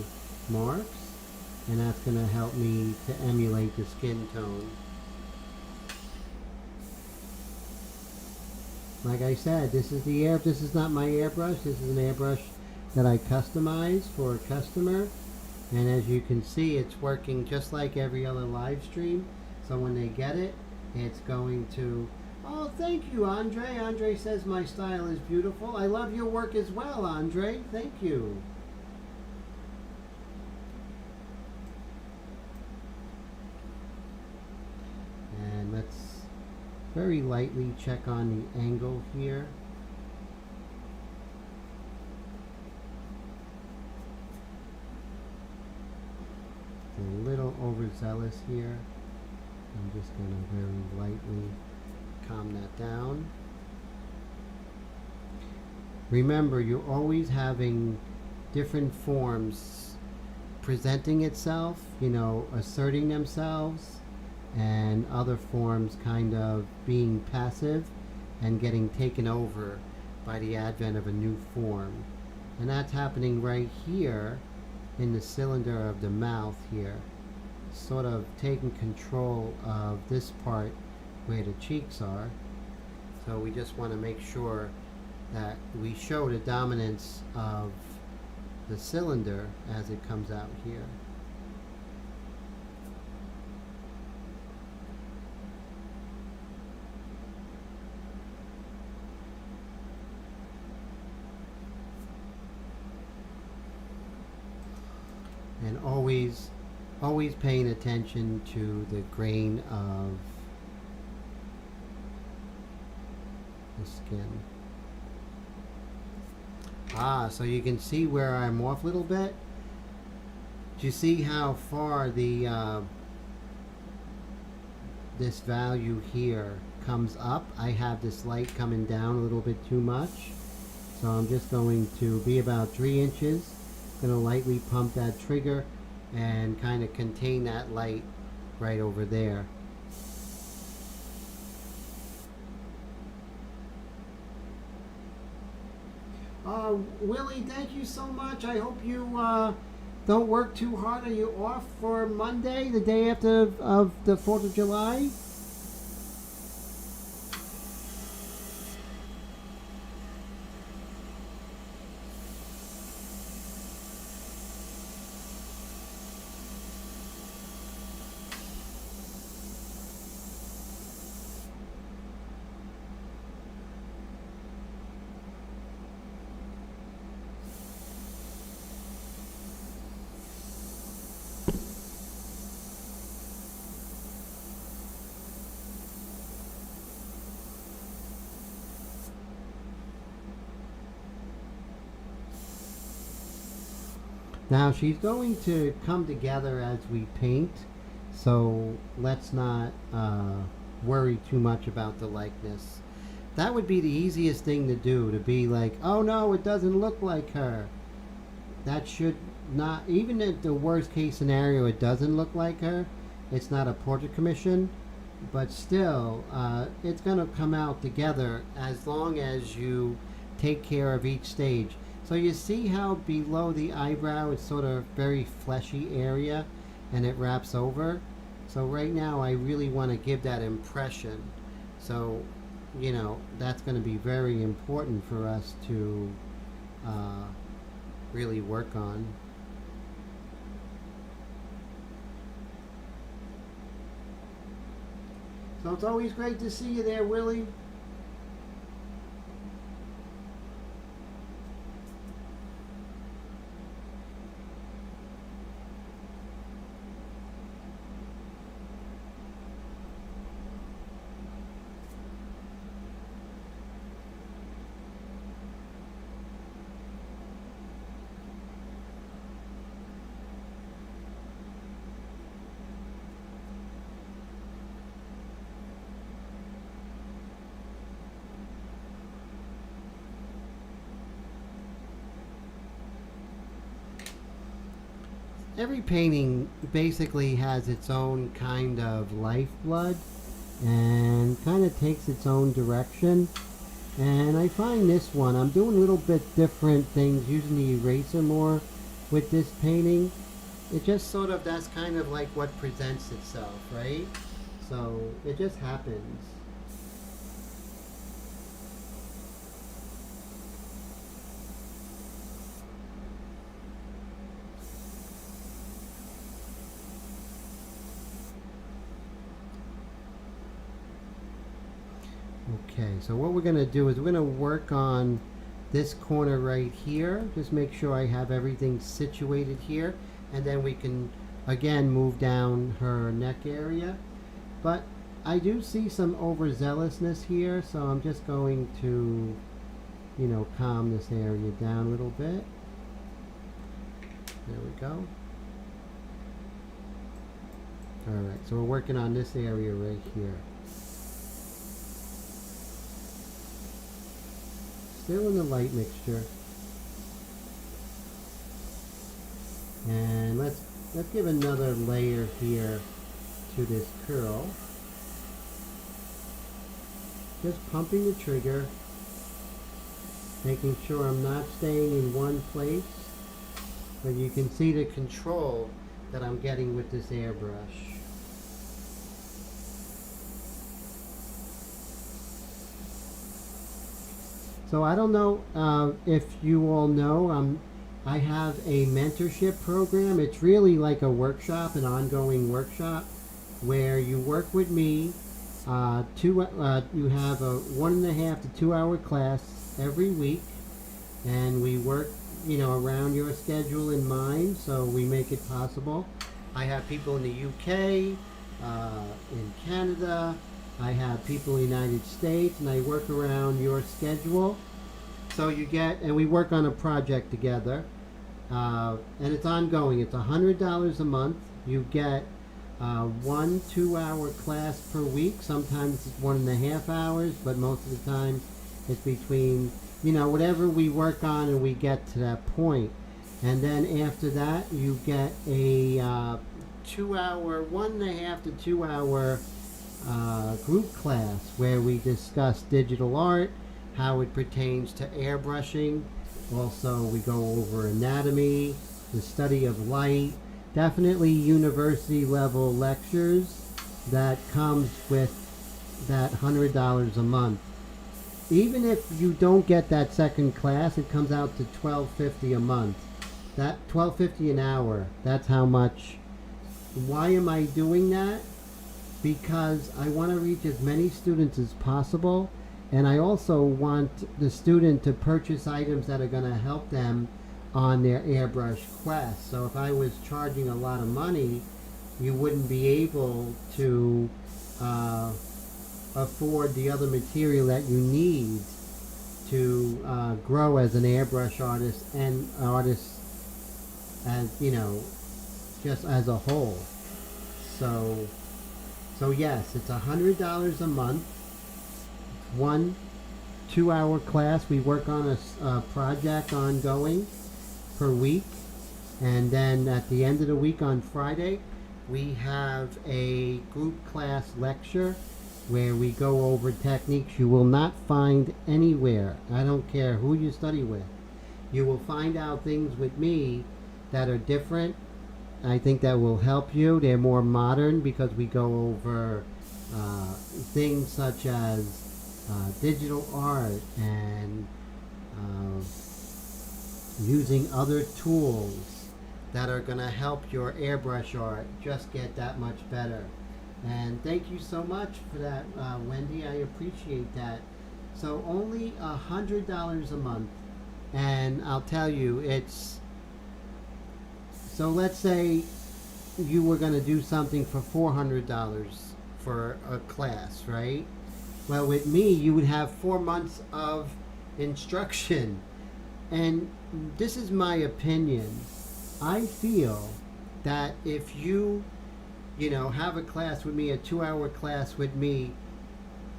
marks, and that's going to help me to emulate the skin tone. like I said, this is not my airbrush. This is an airbrush that I customized for a customer. And as you can see, it's working just like every other live stream. So when they get it, it's going to... Oh, thank you, Andre. Andre says my style is beautiful. I love your work as well, Andre. Thank you. And let's very lightly check on the angle here. It's a little overzealous here. I'm just going to very lightly calm that down. Remember, you're always having different forms presenting itself, you know, asserting themselves, and other forms kind of being passive and getting taken over by the advent of a new form. And that's happening right here in the cylinder of the mouth here, sort of taking control of this part where the cheeks are. So we just want to make sure that we show the dominance of the cylinder as it comes out here. And always paying attention to the grain of the skin. So you can see where I'm off a little bit. Do you see how far the this value here comes up? I have this light coming down a little bit too much, so I'm just going to be about 3 inches. Going to lightly pump that trigger and kind of contain that light right over there. Willie, thank you so much. I hope you don't work too hard. Are you off for Monday, the day after of the 4th of July? Now she's going to come together as we paint, so let's not worry too much about the likeness. That would be the easiest thing to do, to be like, oh no, it doesn't look like her. That should not, even if the worst case scenario it doesn't look like her, it's not a portrait commission, but still, it's going to come out together as long as you take care of each stage. So you see how below the eyebrow it's sort of very fleshy area and it wraps over. So right now I really want to give that impression. So, you know, that's going to be very important for us to really work on. So it's always great to see you there, Willie. Every painting basically has its own kind of lifeblood and kind of takes its own direction. And I find this one, I'm doing a little bit different things, using the eraser more with this painting. It just sort of, that's kind of like what presents itself, right? So it just happens. Okay, so what we're going to do is we're going to work on this corner right here. Just make sure I have everything situated here, and then we can again move down her neck area. But I do see some overzealousness here, so I'm just going to, you know, calm this area down a little bit. There we go. Alright, so we're working on this area right here. Still in the light mixture. And let's give another layer here to this curl. Just pumping the trigger, making sure I'm not staying in one place, but you can see the control that I'm getting with this airbrush. So I don't know if you all know, I have a mentorship program. It's really like a workshop, an ongoing workshop, where you work with me. You have a 1.5 to 2 hour class every week, and we work, you know, around your schedule in mind, so we make it possible. I have people in the UK, in Canada, I have people in the United States, and I work around your schedule. So you get, and we work on a project together, and it's ongoing. It's $100 a month. You get 1 2-hour class per week. Sometimes it's 1.5 hours, but most of the time it's between, you know, whatever we work on and we get to that point. And then after that, you get a 1.5 to 2 hour group class where we discuss digital art, how it pertains to airbrushing. Also, we go over anatomy, the study of light. Definitely university level lectures that comes with that $100 a month. Even if you don't get that second class, it comes out to $12.50 a month. That $12.50 an hour, that's how much. Why am I doing that? Because I want to reach as many students as possible, and I also want the student to purchase items that are going to help them on their airbrush quest. So if I was charging a lot of money, you wouldn't be able to afford the other material that you need to grow as an airbrush artist and artist, as you know, just as a whole. So yes, it's $100 a month. 1 2-hour class. We work on a project ongoing per week, and then at the end of the week on Friday we have a group class lecture where we go over techniques you will not find anywhere. I don't care who you study with. You will find out things with me that are different. I think that will help you. They're more modern because we go over things such as digital art and using other tools that are going to help your airbrush art just get that much better. And thank you so much for that, Wendy. I appreciate that. So only $100 a month, and I'll tell you, it's, so let's say you were going to do something for $400 for a class, right? Well, with me, you would have 4 months of instruction. And this is my opinion. I feel that if you know, have a class with me, a 2-hour class with me,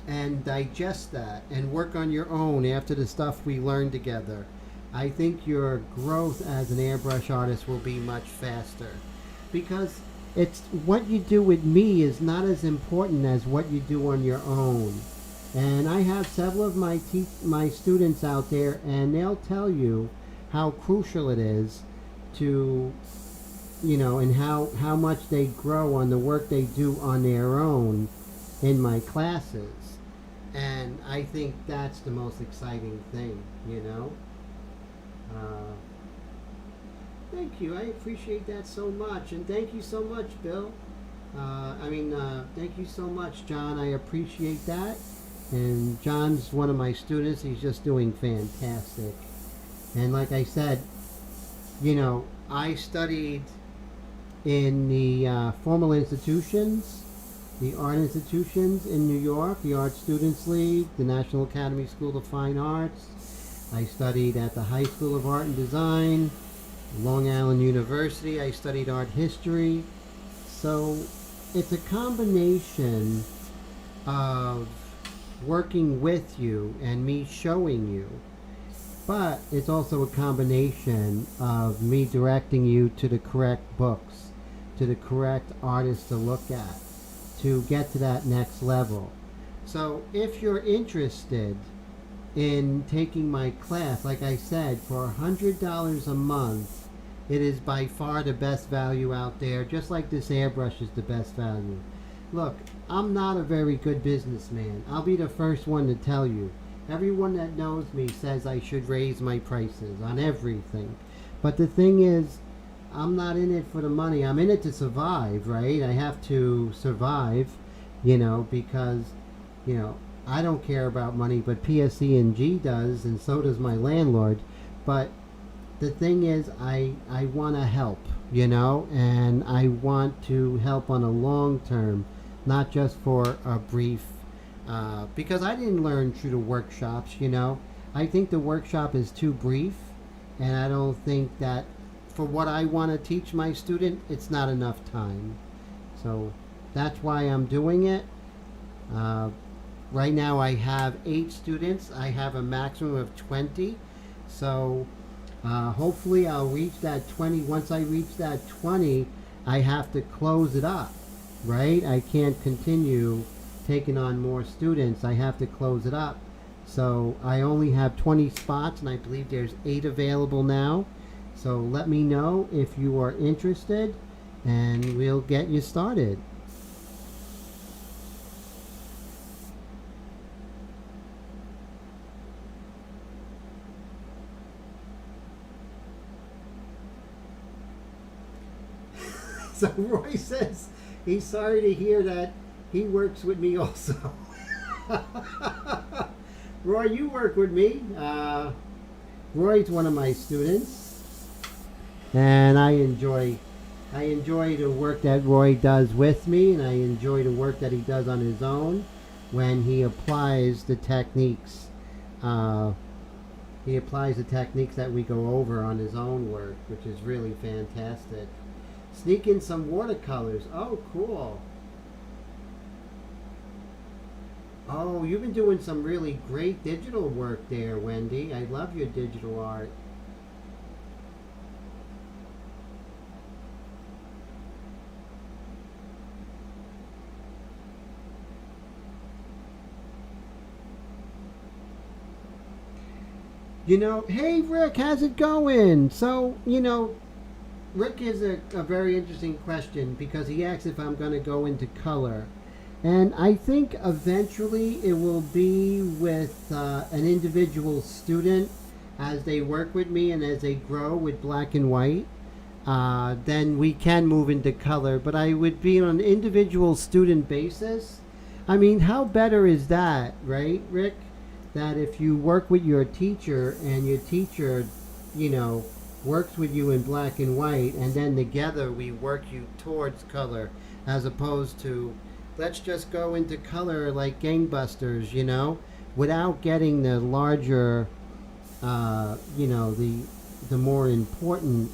and digest that and work on your own after the stuff we learn together, I think your growth as an airbrush artist will be much faster. Because it's what you do with me is not as important as what you do on your own. And I have several of my students out there, and they'll tell you how crucial it is to, you know, and how much they grow on the work they do on their own in my classes. And I think that's the most exciting thing, you know. Thank you. I appreciate that so much. And thank you so much, Bill. Thank you so much, John. I appreciate that. And John's one of my students. He's just doing fantastic. And like I said, I studied in the formal institutions, the art institutions in New York, the Art Students League, the National Academy School of Fine Arts. I studied at the High School of Art and Design, Long Island University. I studied art history. So it's a combination of working with you and me showing you. But it's also a combination of me directing you to the correct books, to the correct artists to look at, to get to that next level. So if you're interested in taking my class, like I said, for $100 a month, it is by far the best value out there, just like this airbrush is the best value. Look, I'm not a very good businessman. I'll be the first one to tell you. Everyone that knows me says I should raise my prices on everything. But the thing is, I'm not in it for the money. I'm in it to survive, right? I have to survive, because, I don't care about money, but PSE&G does, and so does my landlord. But the thing is, I want to help, and I want to help on a long term, not just for a brief because I didn't learn through the workshops, I think the workshop is too brief, and I don't think that for what I want to teach my student, it's not enough time. So that's why I'm doing it. Right now I have 8 students. I have a maximum of 20. So hopefully I'll reach that 20. Once I reach that 20, I have to close it up, right? I can't continue taking on more students. I have to close it up. So I only have 20 spots, and I believe there's 8 available now. So let me know if you are interested, and we'll get you started. So Roy says he's sorry to hear that. He works with me also. Roy, you work with me. Roy's one of my students, and I enjoy the work that Roy does with me, and I enjoy the work that he does on his own when he applies the techniques. He applies the techniques that we go over on his own work, which is really fantastic. Sneak in some watercolors. Oh, cool. Oh, you've been doing some really great digital work there, Wendy. I love your digital art. Hey Rick, how's it going? So, Rick is a very interesting question because he asks if I'm going to go into color. And I think eventually it will be with an individual student as they work with me and as they grow with black and white. Then we can move into color, but I would be on an individual student basis. I mean, how better is that, right, Rick? That if you work with your teacher and your teacher, works with you in black and white, and then together we work you towards color, as opposed to let's just go into color like gangbusters, without getting the larger, the more important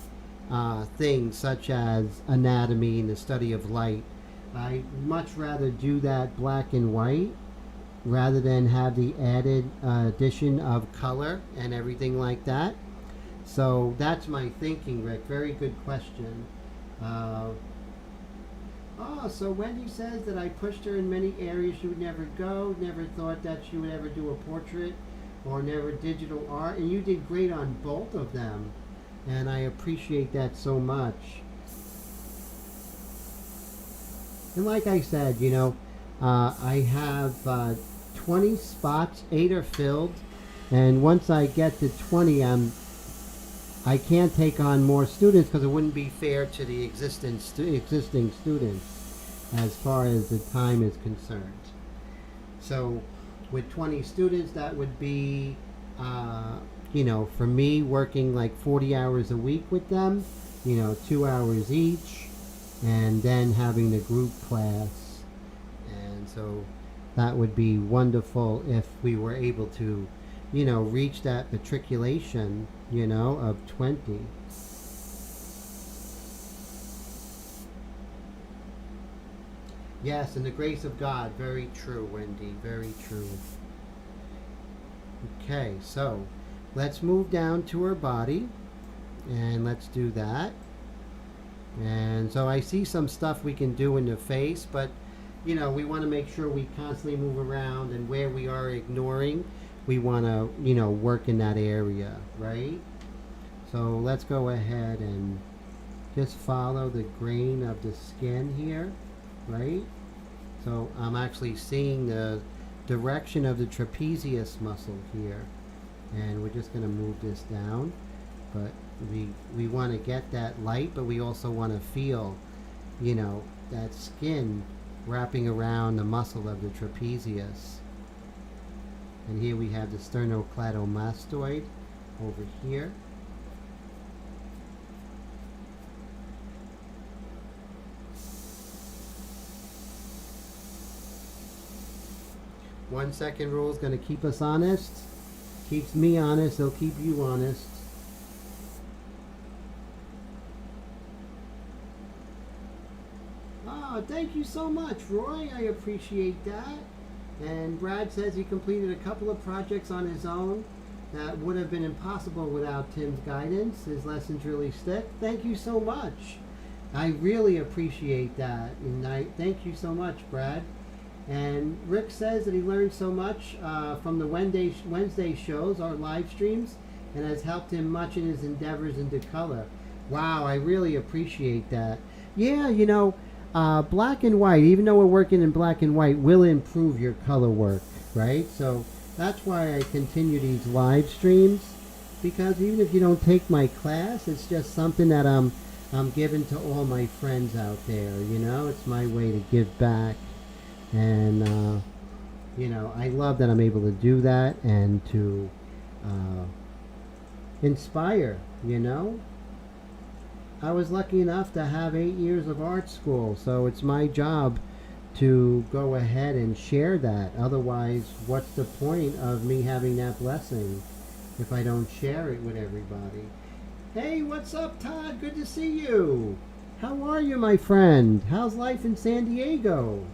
things such as anatomy and the study of light. I much rather do that black and white rather than have the added addition of color and everything like that. So that's my thinking, Rick. Very good question. So Wendy says that I pushed her in many areas she would never go, never thought that she would ever do a portrait or never digital art, and you did great on both of them, and I appreciate that so much. And like I said, I have 20 spots, 8 are filled, and once I get to 20, I can't take on more students because it wouldn't be fair to the existing students as far as the time is concerned. So with 20 students, that would be, you know, for me working like 40 hours a week with them, you know, 2 hours each, and then having the group class. And so that would be wonderful if we were able to, you know, reach that matriculation, you know, of 20. Yes, and the grace of God. Very true, Wendy. Very true. Okay, so let's move down to her body. And let's do that. And so I see some stuff we can do in the face, but, you know, we want to make sure we constantly move around, and where we are ignoring, we want to, you know, work in that area, right? So let's go ahead and just follow the grain of the skin here, right? So I'm actually seeing the direction of the trapezius muscle here, and we're just going to move this down. But we want to get that light, but we also want to feel, you know, that skin wrapping around the muscle of the trapezius. And here we have the sternocleidomastoid over here. One second rule is going to keep us honest. Keeps me honest, it'll keep you honest. Oh, thank you so much, Roy. I appreciate that. And Brad says he completed a couple of projects on his own that would have been impossible without Tim's guidance. His lessons really stick. Thank you so much. I really appreciate that. And I thank you so much, Brad. And Rick says that he learned so much from the Wednesday shows, our live streams, and has helped him much in his endeavors into color. Wow, I really appreciate that. Yeah, you know, black and white, even though we're working in black and white, will improve your color work, right? So that's why I continue these live streams, because even if you don't take my class, it's just something that I'm giving to all my friends out there, you know? It's my way to give back. And, you know, I love that I'm able to do that and to inspire, you know. I was lucky enough to have 8 years of art school, so it's my job to go ahead and share that. Otherwise, what's the point of me having that blessing if I don't share it with everybody? Hey, what's up, Todd? Good to see you. How are you, my friend? How's life in San Diego?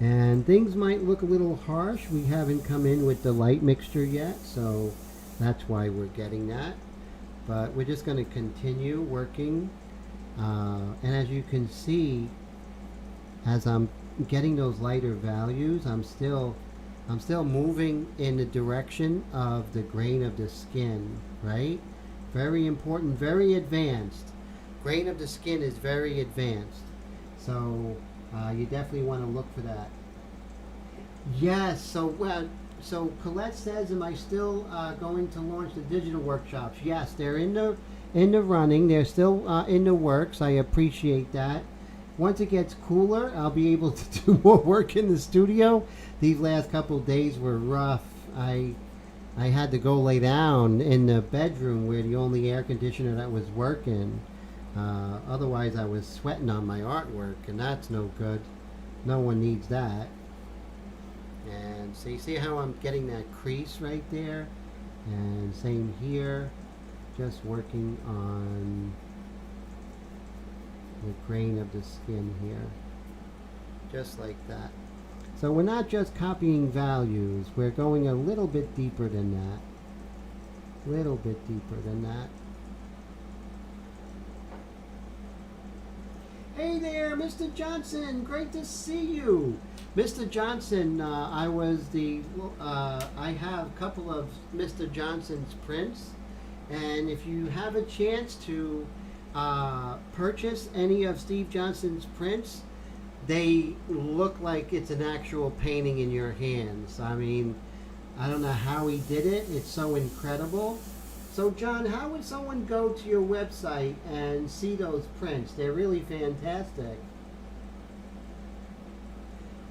And things might look a little harsh. We haven't come in with the light mixture yet, so that's why we're getting that. But we're just going to continue working. And as you can see, as I'm getting those lighter values, I'm still moving in the direction of the grain of the skin, right? Very important, very advanced. Grain of the skin is very advanced. So you definitely want to look for that. Yes, so Colette says, am I still going to launch the digital workshops? Yes, they're in the running. They're still in the works. I appreciate that. Once it gets cooler, I'll be able to do more work in the studio. These last couple of days were rough. I had to go lay down in the bedroom where the only air conditioner that was working. Otherwise, I was sweating on my artwork, and that's no good. No one needs that. And so you see how I'm getting that crease right there? And same here. Just working on the grain of the skin here. Just like that. So we're not just copying values. We're going a little bit deeper than that. Little bit deeper than that. Hey there, Mr. Johnson. Great to see you. Mr. Johnson, I have a couple of Mr. Johnson's prints. And if you have a chance to purchase any of Steve Johnson's prints, they look like it's an actual painting in your hands. I mean, I don't know how he did it. It's so incredible. So John, how would someone go to your website and see those prints? They're really fantastic.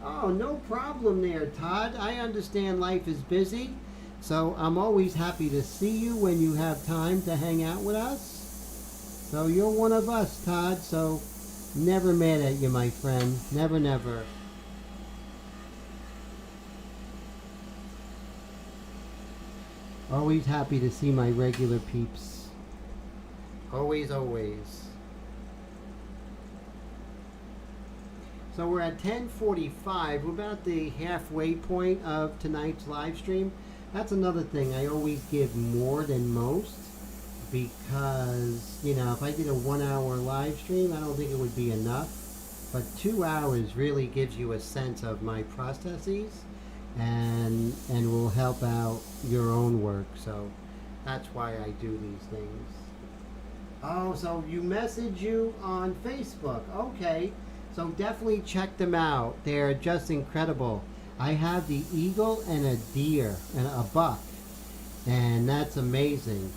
Oh, no problem there, Todd. I understand life is busy, so I'm always happy to see you when you have time to hang out with us. So you're one of us, Todd, so never mad at you, my friend. Never, never. Always happy to see my regular peeps. Always, always. So we're at 10:45. We're about the halfway point of tonight's live stream. That's another thing. I always give more than most because, if I did a 1 hour live stream, I don't think it would be enough. But 2 hours really gives you a sense of my processes and will help out your own work. So that's why I do these things. Oh, so you message you on Facebook. Okay. So definitely check them out. They're just incredible. I have the eagle and a deer and a buck. And that's amazing.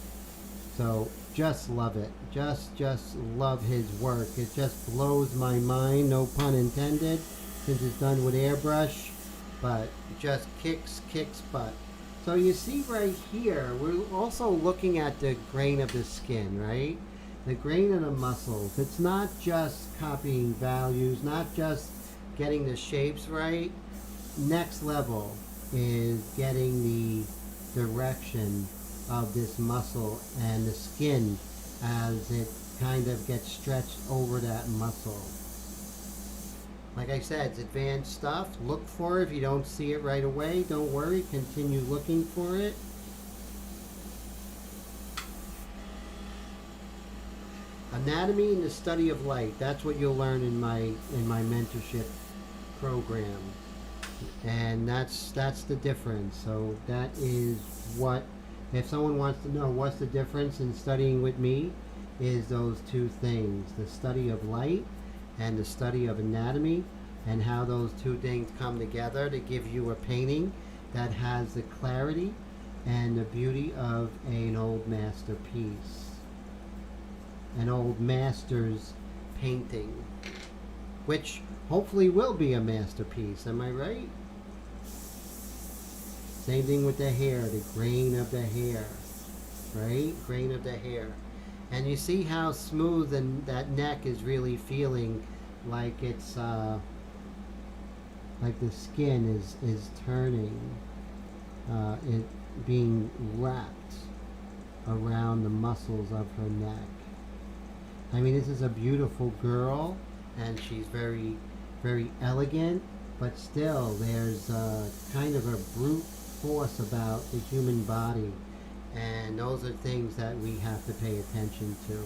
So just love it. Just love his work. It just blows my mind, no pun intended, since it's done with airbrush. But just kicks butt. So you see right here, we're also looking at the grain of the skin, right? The grain of the muscles. It's not just copying values, not just getting the shapes right. Next level is getting the direction of this muscle and the skin as it kind of gets stretched over that muscle. Like I said, it's advanced stuff. Look for it. If you don't see it right away, don't worry. Continue looking for it. Anatomy and the study of light. That's what you'll learn in my mentorship program, and that's the difference. So that is what, if someone wants to know what's the difference in studying with me, is those two things: the study of light and the study of anatomy, and how those two things come together to give you a painting that has the clarity and the beauty of an old masterpiece. An old master's painting, which hopefully will be a masterpiece. Am I right? Same thing with the hair, the grain of the hair, right? Grain of the hair. And you see how smooth and that neck is really feeling like it's like the skin is turning, it being wrapped around the muscles of her neck. I mean, this is a beautiful girl, and she's very, very elegant, but still there's kind of a brute force about the human body, and those are things that we have to pay attention to.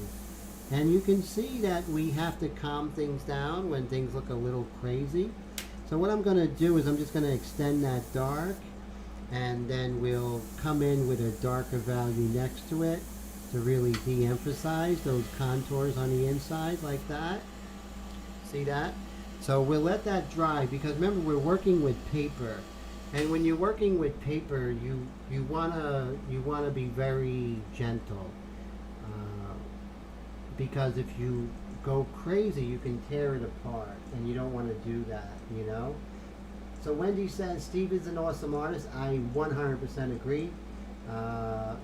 And you can see that we have to calm things down when things look a little crazy. So what I'm going to do is I'm just going to extend that dark, and then we'll come in with a darker value next to it to really de-emphasize those contours on the inside like that. See that? So we'll let that dry, because remember, we're working with paper, and when you're working with paper, you wanna be very gentle, because if you go crazy, you can tear it apart, and you don't want to do that, So Wendy says Steve is an awesome artist. I 100% agree.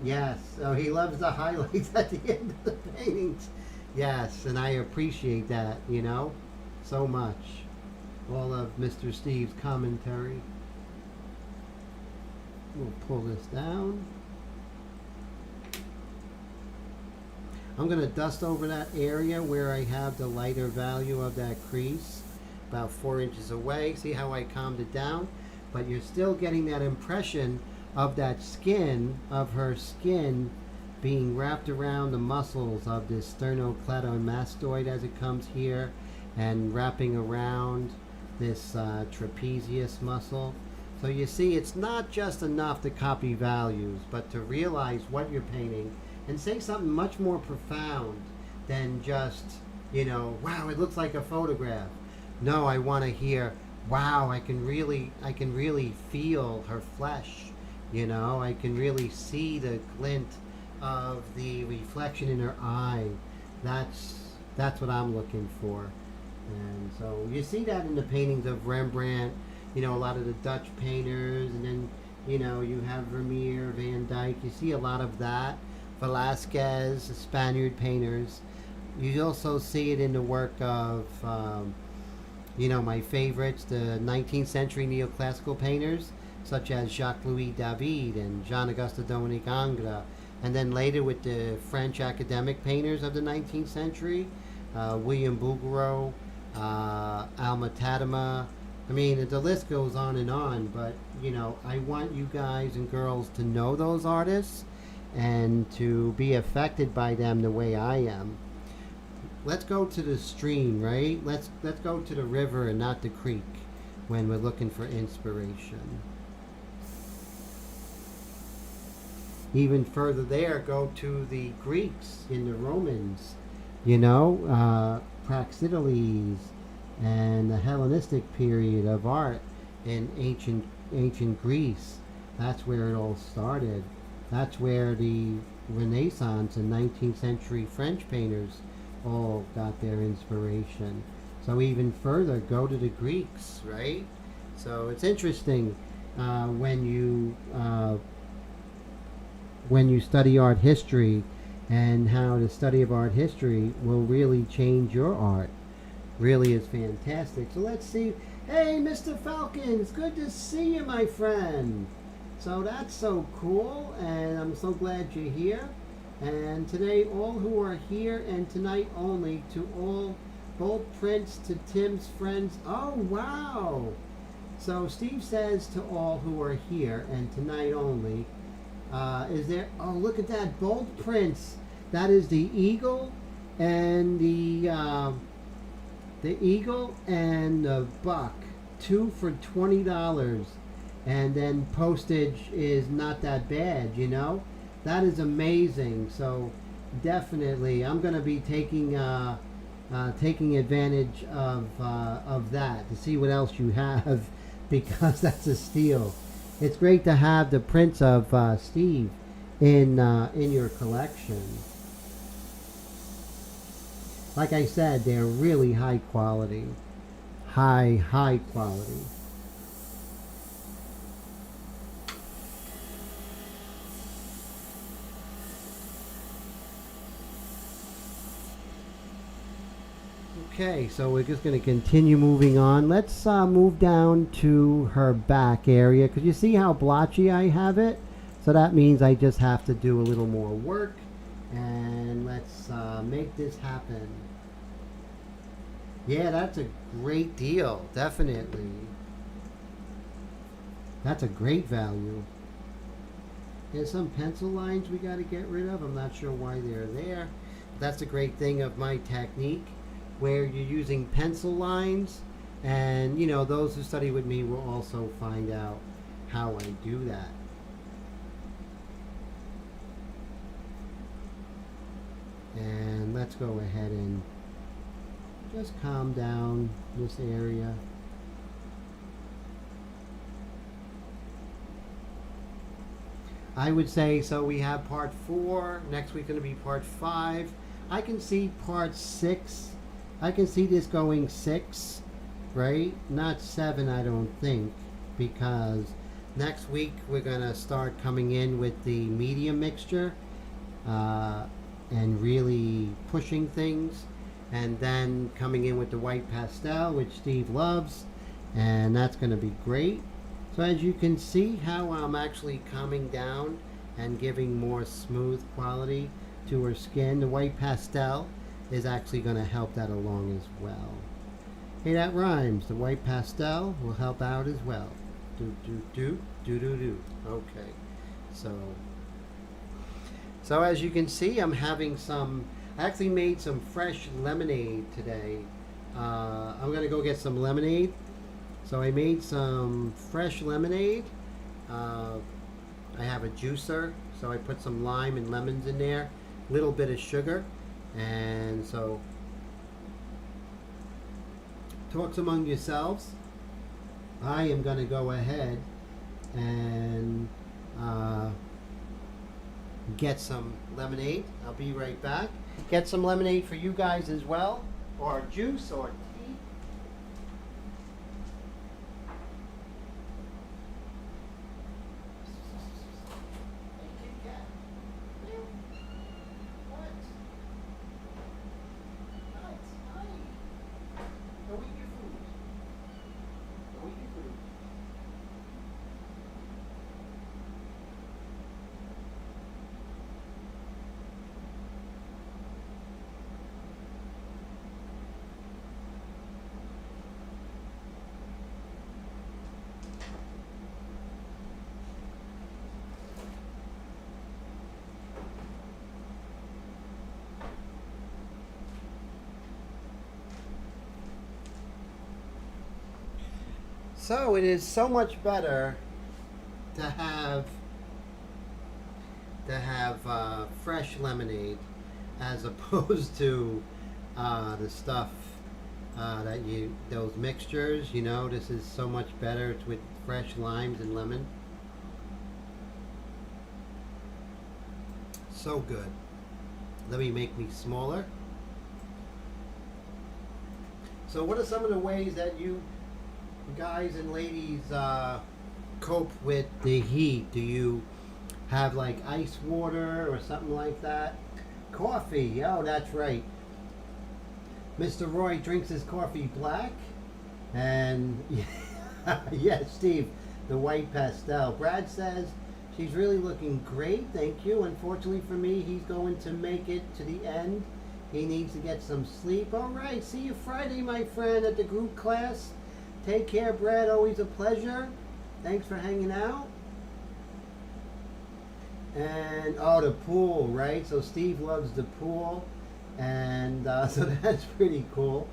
Yes, so he loves the highlights at the end of the paintings. Yes, and I appreciate that, so much. All of Mr. Steve's commentary. We'll pull this down. I'm going to dust over that area where I have the lighter value of that crease, about 4 inches away. See how I calmed it down? But you're still getting that impression of that skin, of her skin being wrapped around the muscles of this sternocleidomastoid as it comes here, and wrapping around this trapezius muscle. So you see, it's not just enough to copy values, but to realize what you're painting and say something much more profound than just, wow, it looks like a photograph. No, I want to hear, wow, I can really feel her flesh. I can really see the glint of the reflection in her eye. That's what I'm looking for. And so you see that in the paintings of Rembrandt, a lot of the Dutch painters, and then, you have Vermeer, Van Dyck. You see a lot of that. Velasquez, the Spaniard painters. You also see it in the work of, my favorites, the 19th century neoclassical painters, such as Jacques-Louis David and Jean-Auguste Dominique Ingres. And then later with the French academic painters of the 19th century, William Bouguereau, Alma Tadema. I mean, the list goes on, but, I want you guys and girls to know those artists and to be affected by them the way I am. Let's go to the stream, right? Let's go to the river and not the creek when we're looking for inspiration. Even further there, go to the Greeks and the Romans, Praxiteles and the Hellenistic period of art in ancient Greece. That's where it all started. That's where the Renaissance and 19th century French painters all got their inspiration. So even further, go to the Greeks, right? So it's interesting when you study art history, and how the study of art history will really change your art. Really is fantastic. So let's see. Hey, Mr. Falcon, it's good to see you, my friend. So that's so cool, and I'm so glad you're here. And today, all who are here, and tonight only, to all, both Prince to Tim's friends. Oh, wow. So Steve says to all who are here, and tonight only, is there, oh, look at that, Bold Prince. That is the eagle and the eagle and the buck, 2 for $20. And then postage is not that bad, That is amazing. So definitely, I'm going to be taking advantage of that to see what else you have, because that's a steal. It's great to have the prints of Steve in your collection. Like I said, they're really high quality, high quality. Okay, so we're just going to continue moving on. Let's move down to her back area, because you see how blotchy I have it? So that means I just have to do a little more work, and let's make this happen. Yeah, that's a great deal, definitely. That's a great value. There's some pencil lines we got to get rid of. I'm not sure why they're there. That's the great thing of my technique, where you're using pencil lines, and those who study with me will also find out how I do that. And let's go ahead and just calm down this area. I would say, so we have part 4, next week going to be part 5. I can see part 6. I can see this going 6, right? Not 7, I don't think, because next week we're going to start coming in with the medium mixture and really pushing things, and then coming in with the white pastel, which Steve loves, and that's going to be great. So as you can see how I'm actually calming down and giving more smooth quality to her skin, the white pastel is actually going to help that along as well. Hey, that rhymes. The white pastel will help out as well. Do. Okay. So as you can see, I'm having I actually made some fresh lemonade today. I'm going to go get some lemonade. So I made some fresh lemonade. I have a juicer, so I put some lime and lemons in there, a little bit of sugar. And so, talks among yourselves. I am going to go ahead and get some lemonade. I'll be right back. Get some lemonade for you guys as well, or juice, or tea. Hey, Kit Kat. Meow. What? What? Hi. Go eat your food. Go eat your food. So it is so much better to have fresh lemonade as opposed to the stuff that those mixtures. You know, this is so much better. It's with fresh limes and lemon. So good. Let me make me smaller. So what are some of the ways that you guys and ladies cope with the heat? Do you have like ice water or something like that? Coffee, oh that's right. Mr. Roy drinks his coffee black. And yes, Steve, the white pastel. Brad says she's really looking great, thank you. Unfortunately for me, he's going to make it to the end. He needs to get some sleep. All right, see you Friday, my friend, at the group class. Take care, Brad. Always a pleasure. Thanks for hanging out. And, oh, the pool, right? So Steve loves the pool. And so that's pretty cool.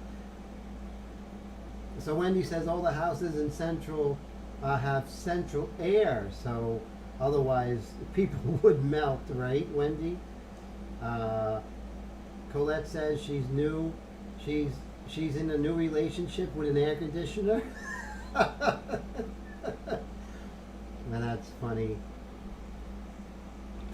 So Wendy says all the houses in Central have central air. So otherwise people would melt, right, Wendy? Colette says she's new. She's in a new relationship with an air conditioner. Now that's funny.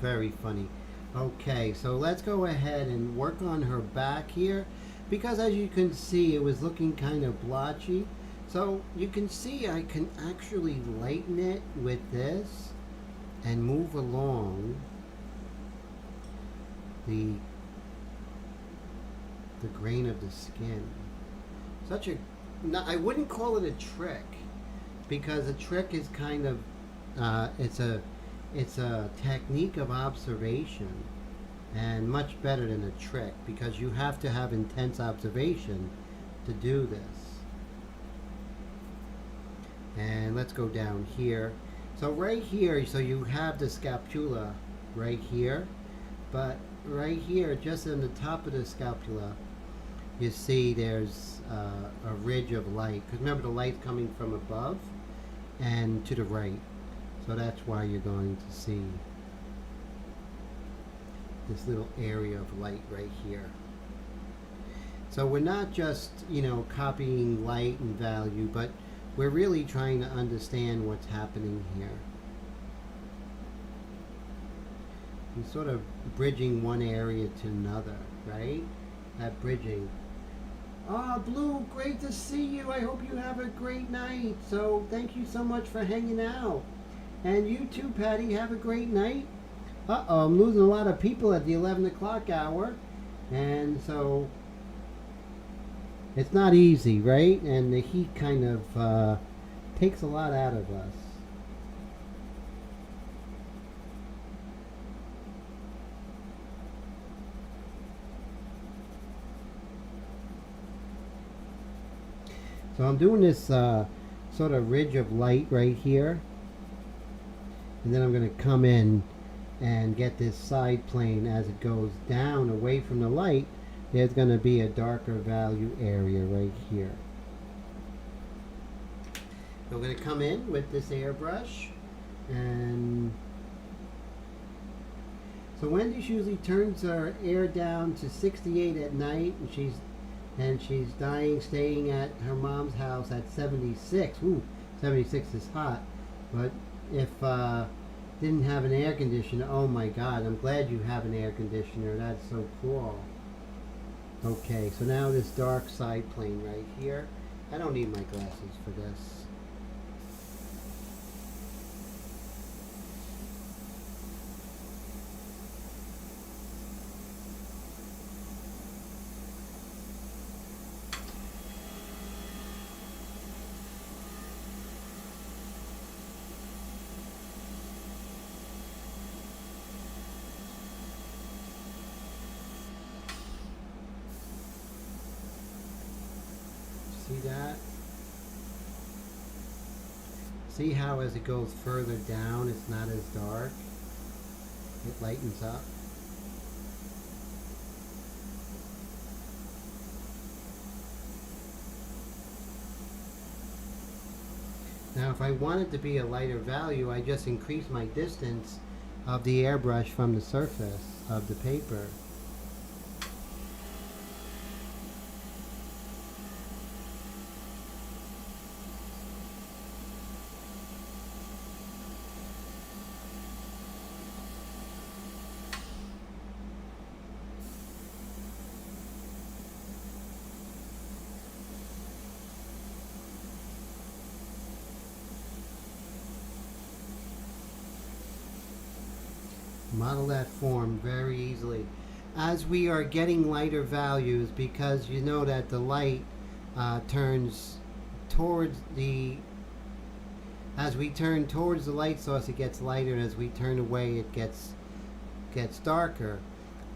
Very funny. Okay, so let's go ahead and work on her back here, because as you can see, it was looking kind of blotchy. So you can see I can actually lighten it with this and move along the grain of the skin. Such a, I wouldn't call it a trick, because a trick is kind of it's a technique of observation, and much better than a trick, because you have to have intense observation to do this. And let's go down here. So right here, so you have the scapula right here, but right here, just on the top of the scapula, you see there's a ridge of light. Because remember, the light's coming from above and to the right. So that's why you're going to see this little area of light right here. So we're not just, you know, copying light and value, but we're really trying to understand what's happening here. You're sort of bridging one area to another, right? That bridging. Oh, Blue, great to see you. I hope you have a great night. So thank you so much for hanging out. And you too, Patty, have a great night. Uh-oh, I'm losing a lot of people at the 11 o'clock hour. And so it's not easy, right? And the heat kind of takes a lot out of us. So I'm doing this sort of ridge of light right here. And then I'm going to come in and get this side plane as it goes down away from the light. There's going to be a darker value area right here. So I'm going to come in with this airbrush, and so Wendy usually turns her air down to 68 at night, and she's staying at her mom's house at 76. Ooh, 76 is hot. But if didn't have an air conditioner. Oh my God, I'm glad you have an air conditioner. That's so cool. Okay, so now this dark side plane right here. I don't need my glasses for this. See that? See how as it goes further down, it's not as dark? It lightens up. Now if I want it to be a lighter value, I just increase my distance of the airbrush from the surface of the paper. Model that form very easily. As we are getting lighter values, because you know that the light turns towards the, as we turn towards the light source it gets lighter, and as we turn away it gets darker.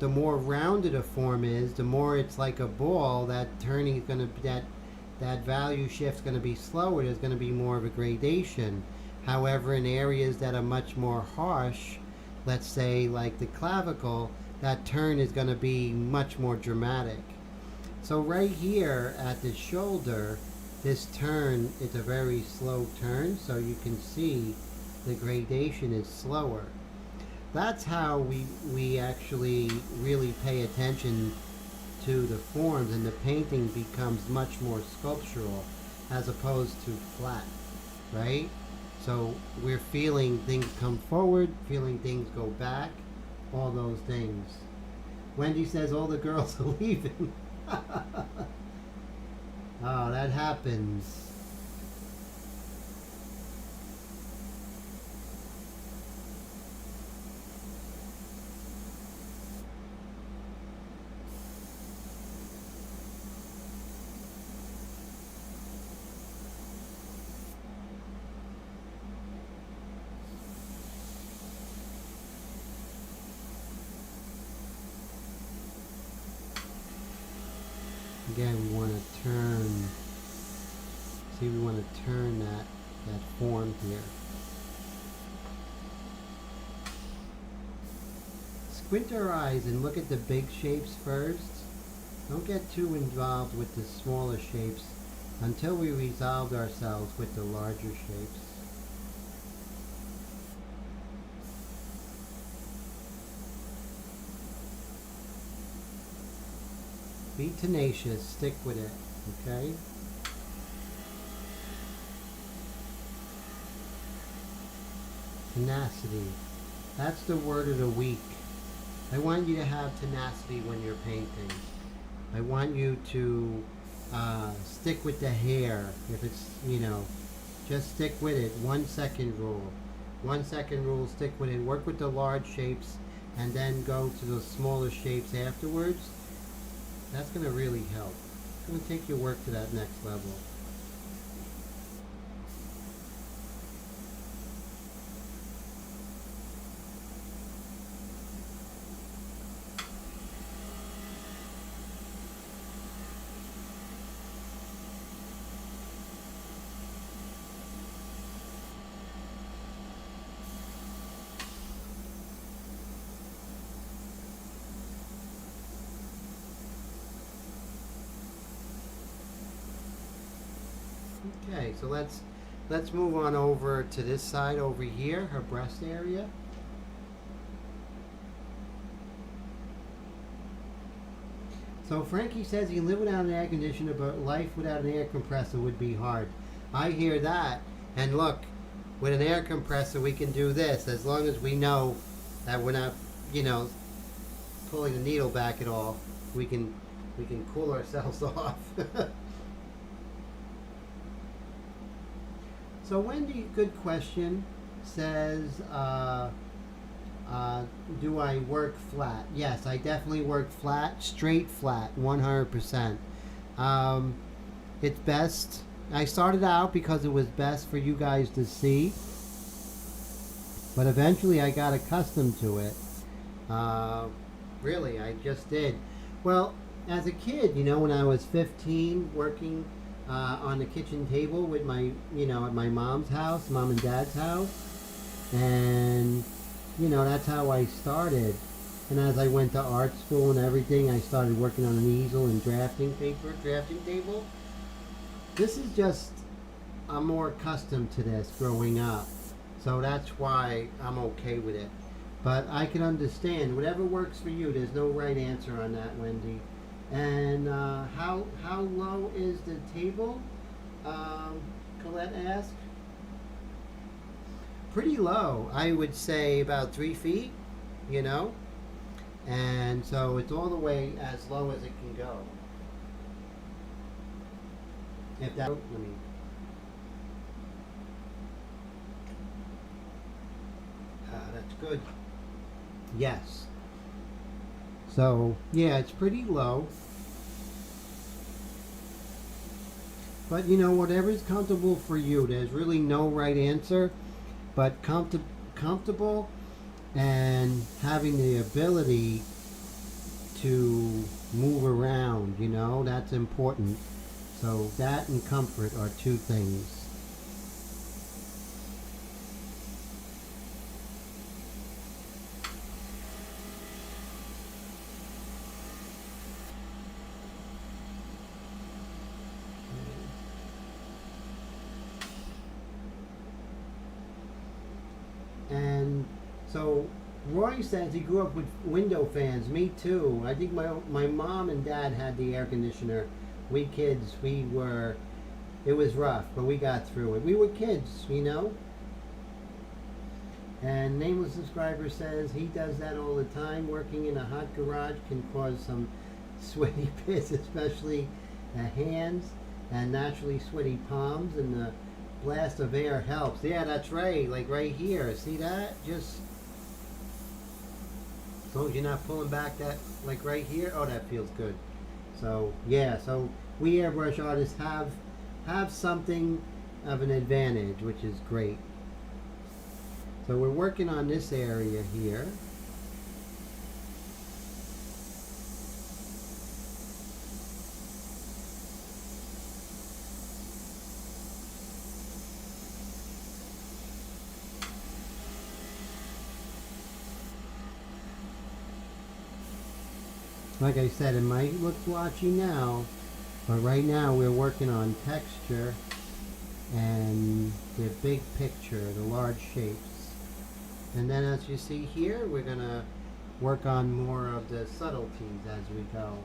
The more rounded a form is, the more it's like a ball, that turning is going to, that value shift's going to be slower. There's going to be more of a gradation. However, in areas that are much more harsh, let's say like the clavicle, that turn is going to be much more dramatic. So right here at the shoulder, this turn is a very slow turn, so you can see the gradation is slower. That's how we actually really pay attention to the forms, and the painting becomes much more sculptural as opposed to flat, right? So we're feeling things come forward, feeling things go back, all those things. Wendy says all the girls are leaving. Oh, that happens. Again, we want to turn, see, we want to turn that form here. Squint our eyes and look at the big shapes first. Don't get too involved with the smaller shapes until we resolved ourselves with the larger shapes. Be tenacious, stick with it, okay? Tenacity. That's the word of the week. I want you to have tenacity when you're painting. I want you to stick with the hair. If it's, you know, just stick with it. 1 second rule. 1 second rule, stick with it. Work with the large shapes and then go to the smaller shapes afterwards. That's going to really help. It's going to take your work to that next level. Okay, so let's move on over to this side over here, her breast area. So Frankie says he can live without an air conditioner, but life without an air compressor would be hard. I hear that, and look, with an air compressor we can do this, as long as we know that we're not, you know, pulling the needle back at all. We can cool ourselves off. So Wendy, good question, says, do I work flat? Yes, I definitely work flat, straight flat, 100%. It's best. I started out because it was best for you guys to see, but eventually I got accustomed to it. Really, I just did. Well, as a kid, you know, when I was 15, working on the kitchen table with my, you know, at my mom's house, mom and dad's house, and you know, that's how I started. And as I went to art school and everything, I started working on an easel and drafting table. This is just, I'm more accustomed to this growing up, so that's why I'm okay with it. But I can understand whatever works for you. There's no right answer on that, Wendy. And how low is the table? Colette asked. Pretty low. I would say about 3 feet. You know, and so it's all the way as low as it can go. If that, let me. That's good. Yes. So, yeah, it's pretty low. But, you know, whatever's comfortable for you. There's really no right answer. But comfortable and having the ability to move around, you know, that's important. So that and comfort are two things. And so Roy says he grew up with window fans. Me too. I think my mom and dad had the air conditioner. We kids, it was rough, but we got through it. We were kids, you know. And Nameless Subscriber says he does that all the time. Working in a hot garage can cause some sweaty pits, especially hands and naturally sweaty palms, and the blast of air helps. Yeah, that's right. Like right here. See that? Just as long as you're not pulling back that, like right here. Oh, that feels good. So yeah, so we airbrush artists have something of an advantage, which is great. So we're working on this area here. Like I said, it might look blotchy now, but right now we're working on texture and the big picture, the large shapes. And then as you see here, we're going to work on more of the subtleties as we go.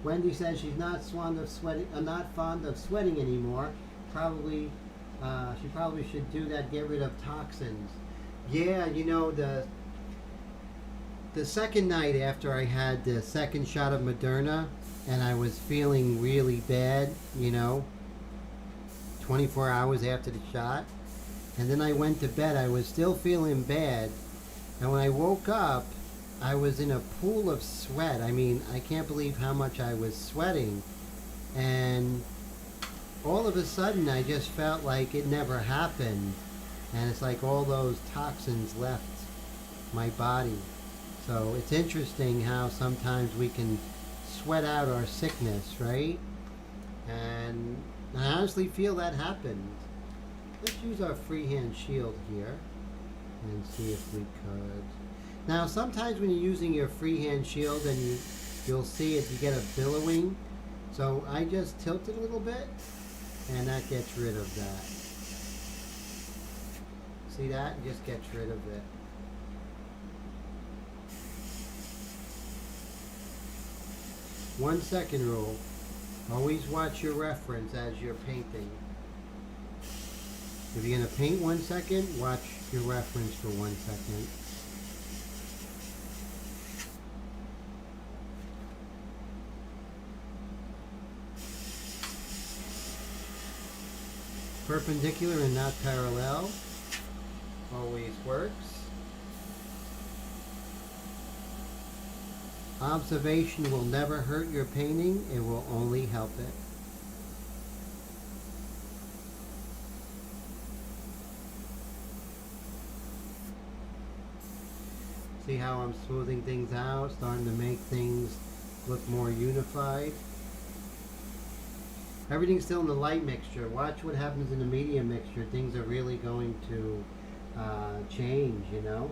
Wendy says she's not fond of sweating anymore. She probably should do that, get rid of toxins. Yeah, you know, the second night after I had the second shot of Moderna and I was feeling really bad, you know, 24 hours after the shot, and then I went to bed, I was still feeling bad, and when I woke up, I was in a pool of sweat. I mean, I can't believe how much I was sweating, and all of a sudden I just felt like it never happened, and it's like all those toxins left my body. So it's interesting how sometimes we can sweat out our sickness, right? And I honestly feel that happened. Let's use our freehand shield here and see if we could. Now sometimes when you're using your freehand shield and you'll see it, you get a billowing. So I just tilt it a little bit and that gets rid of that. See that? It just gets rid of it. One second rule. Always watch your reference as you're painting. If you're going to paint 1 second, watch your reference for 1 second. Perpendicular and not parallel always works. Observation will never hurt your painting, it will only help it. See how I'm smoothing things out, starting to make things look more unified. Everything's still in the light mixture. Watch what happens in the medium mixture. Things are really going to change, you know.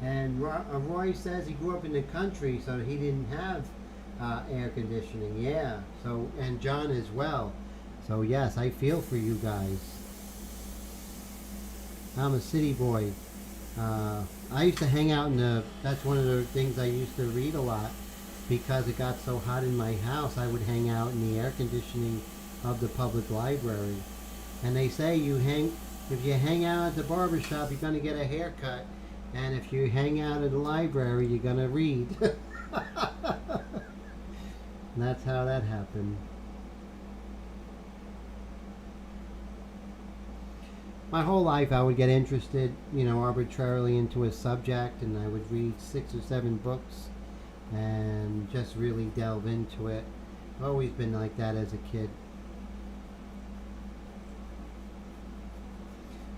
And Roy says he grew up in the country, so he didn't have air conditioning. Yeah. So, and John as well. So yes, I feel for you guys. I'm a city boy. I used to hang out in the, that's one of the things I used to read a lot. Because it got so hot in my house, I would hang out in the air conditioning of the public library. And they say if you hang out at the barber shop, you're going to get a haircut. And if you hang out at the library, you're going to read. And that's how that happened. My whole life I would get interested, you know, arbitrarily into a subject, and I would read 6 or 7 books and just really delve into it. I've always been like that as a kid.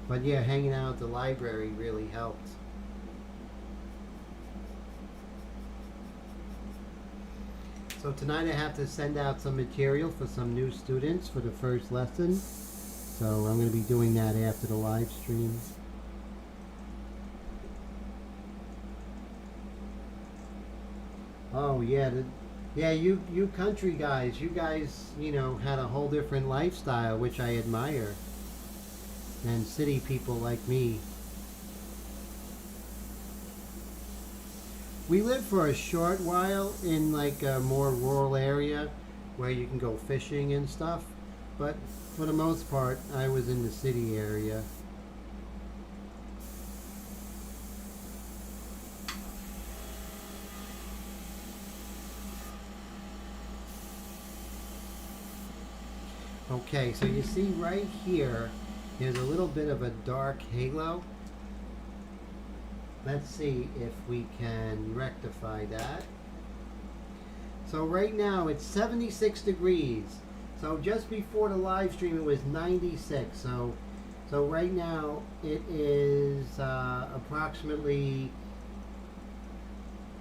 But yeah, hanging out at the library really helped. So tonight I have to send out some material for some new students for the first lesson. So I'm going to be doing that after the live stream. Oh yeah, you country guys, you guys, you know, had a whole different lifestyle, which I admire. And city people like me. We lived for a short while in like a more rural area where you can go fishing and stuff. But for the most part, I was in the city area. Okay, so you see right here, there's a little bit of a dark halo. Let's see if we can rectify that. So right now it's 76 degrees. So just before the live stream it was 96. So right now it is approximately,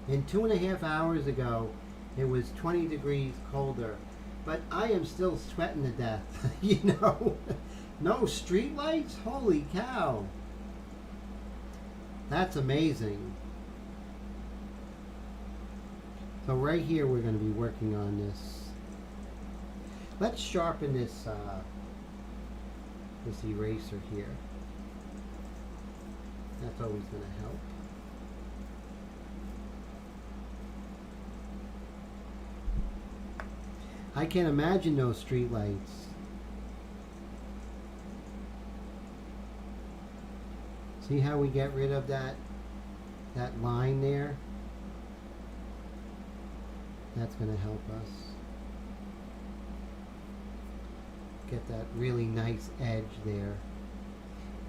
in 2.5 hours ago, it was 20 degrees colder. But I am still sweating to death, you know. No street lights? Holy cow. That's amazing. So right here we're going to be working on this. Let's sharpen this this eraser here. That's always going to help. I can't imagine those street lights. See how we get rid of that line there? That's going to help us get that really nice edge there.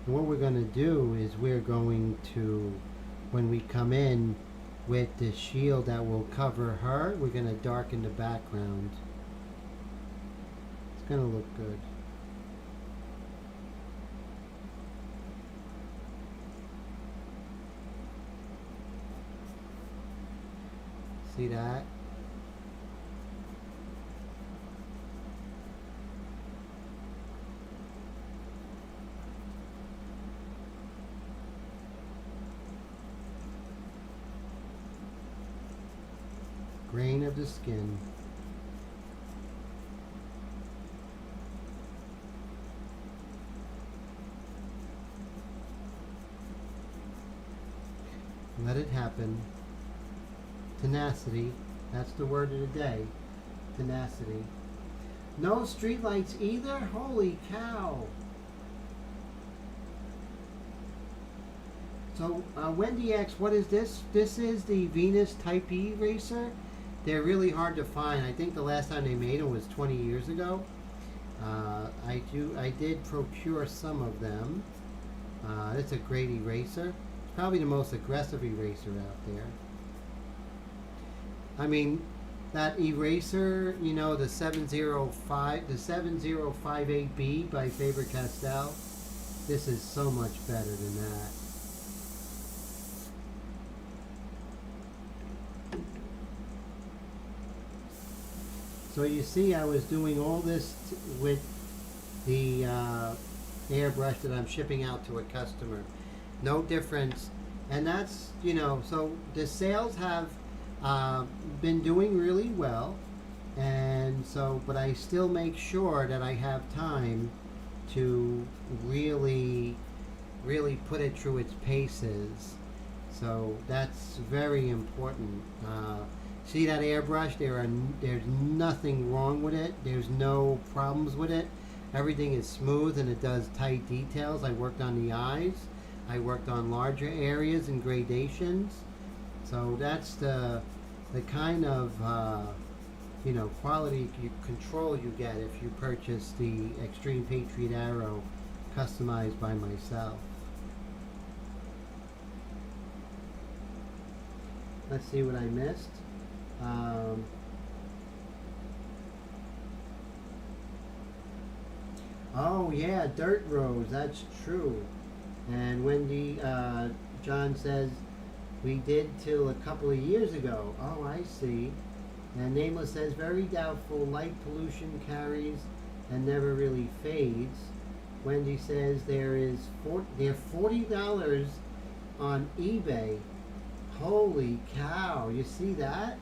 And what we're going to do is we're going to, when we come in with the shield that will cover her, we're going to darken the background. It's going to look good. See that? Grain of the skin. Let it happen. Tenacity. That's the word of the day. Tenacity. No street lights either? Holy cow. So, Wendy X, what is this? This is the Venus Type E eraser. They're really hard to find. I think the last time they made them was 20 years ago. I did procure some of them. It's a great eraser. It's probably the most aggressive eraser out there. I mean, that eraser, you know, the 7058B by Faber-Castell. This is so much better than that. So you see, I was doing all this with the airbrush that I'm shipping out to a customer. No difference. And that's, you know, so the sales have been doing really well. And so, but I still make sure that I have time to really put it through its paces. So that's very important. See that airbrush? There's nothing wrong with it. There's no problems with it. Everything is smooth and it does tight details. I worked on the eyes. I worked on larger areas and gradations. So that's the kind of you know, quality control you get if you purchase the Extreme Patriot Arrow customized by myself. Let's see what I missed. Oh yeah, dirt roads, that's true. And Wendy, John says, we did till a couple of years ago. Oh, I see. And Nameless says, very doubtful, light pollution carries and never really fades. Wendy says they're $40 on eBay. Holy cow, you see that?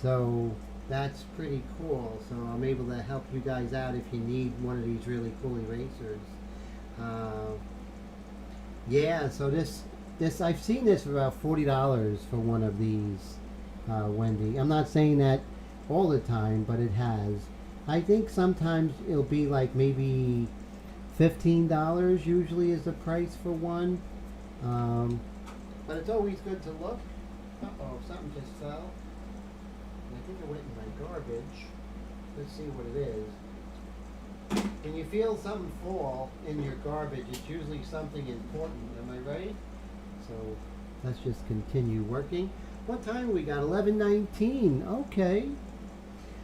So that's pretty cool. So I'm able to help you guys out if you need one of these really cool erasers. Yeah, so this I've seen this for about $40 for one of these, Wendy. I'm not saying that all the time, but it has. I think sometimes it'll be like maybe $15 usually is the price for one. But it's always good to look. Uh-oh, something just fell. I think it went in my garbage. Let's see what it is. When you feel something fall in your garbage, it's usually something important. Am I right? So let's just continue working. What time we got? 11:19. Okay.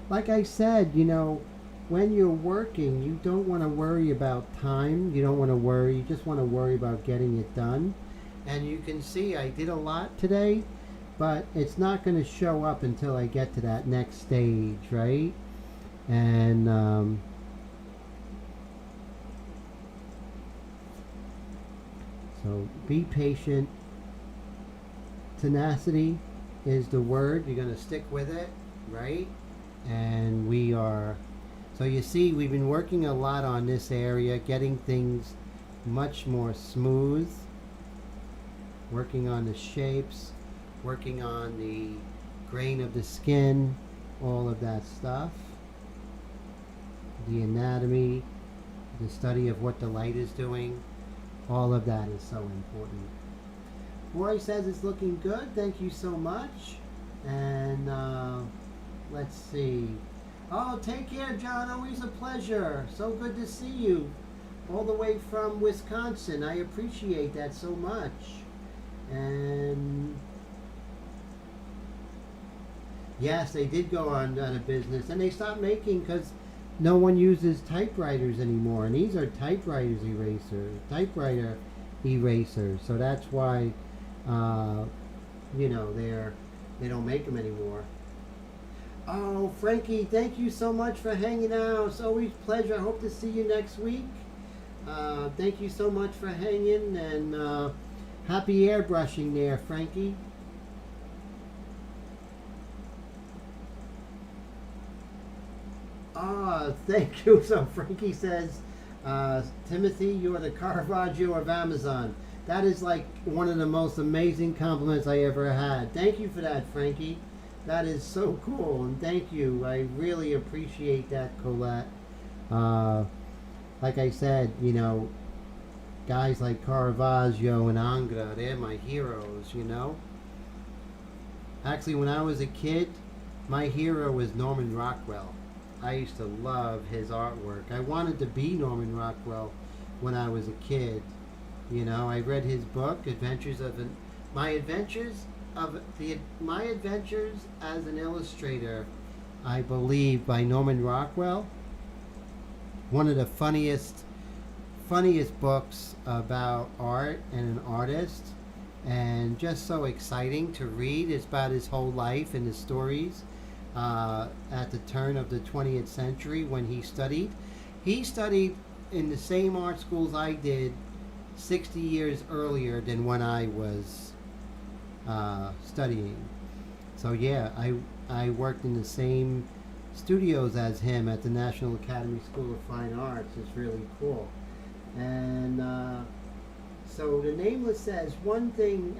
Like I said, you know, when you're working, you don't want to worry about time. You don't want to worry. You just want to worry about getting it done. And you can see I did a lot today, but it's not going to show up until I get to that next stage, right? And so be patient. Tenacity is the word. You're going to stick with it, right? And we are. So you see, we've been working a lot on this area, getting things much more smooth. Working on the shapes, working on the grain of the skin, all of that stuff. The anatomy, the study of what the light is doing, all of that is so important. Roy says it's looking good. Thank you so much. And let's see. Oh, take care, John. Always a pleasure. So good to see you all the way from Wisconsin. I appreciate that so much. And yes, they did go on out of business, and they stopped making because no one uses typewriters anymore. And these are typewriter erasers. So that's why, you know, they don't make them anymore. Oh, Frankie, thank you so much for hanging out. It's always a pleasure. I hope to see you next week. Thank you so much for hanging, and happy airbrushing there, Frankie. Thank you. So Frankie says, Timothy, you are the Caravaggio of Amazon. That is like one of the most amazing compliments I ever had. Thank you for that, Frankie. That is so cool, and thank you. I really appreciate that, Colette. Uh, like I said, guys like Caravaggio and Angra, they're my heroes. Actually, when I was a kid, my hero was Norman Rockwell. I used to love his artwork. I wanted to be Norman Rockwell when I was a kid. I read his book, My Adventures My Adventures as an Illustrator, I believe, by Norman Rockwell. One of the funniest books about art and an artist, and just so exciting to read. It's about his whole life and his stories at the turn of the 20th century when he studied. He studied in the same art schools I did 60 years earlier than when I was studying. So yeah, I worked in the same studios as him at the National Academy School of Fine Arts. It's really cool. And so the Nameless says one thing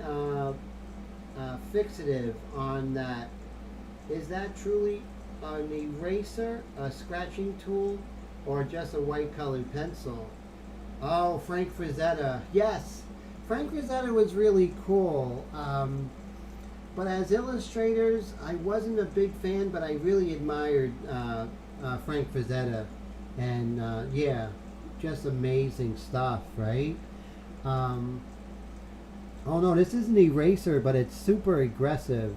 fixative on that. Is that truly an eraser, a scratching tool, or just a white colored pencil? Oh, Frank Frazetta. Yes, Frank Frazetta was really cool. But as illustrators, I wasn't a big fan, but I really admired Frank Frazetta. And yeah, just amazing stuff, right? Oh no, this isn't an eraser, but it's super aggressive.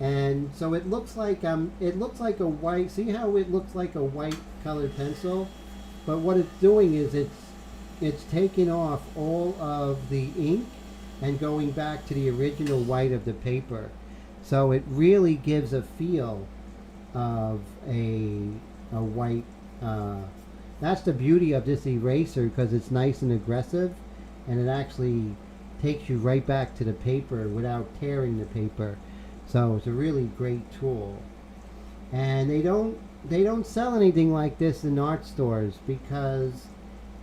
And so it looks like a white. See how it looks like a white colored pencil, but what it's doing is it's taking off all of the ink and going back to the original white of the paper. So it really gives a feel of a white. That's the beauty of this eraser, because it's nice and aggressive, and it actually takes you right back to the paper without tearing the paper. So it's a really great tool. And they don't sell anything like this in art stores because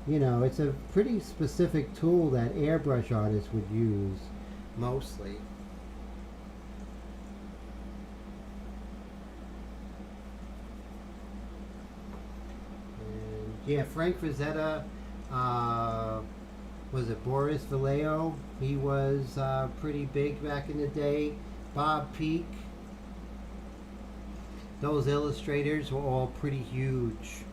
it's a pretty specific tool that airbrush artists would use mostly. And yeah, Frank Frazetta, was it Boris Vallejo? He was pretty big back in the day. Bob Peak. Those illustrators were all pretty huge.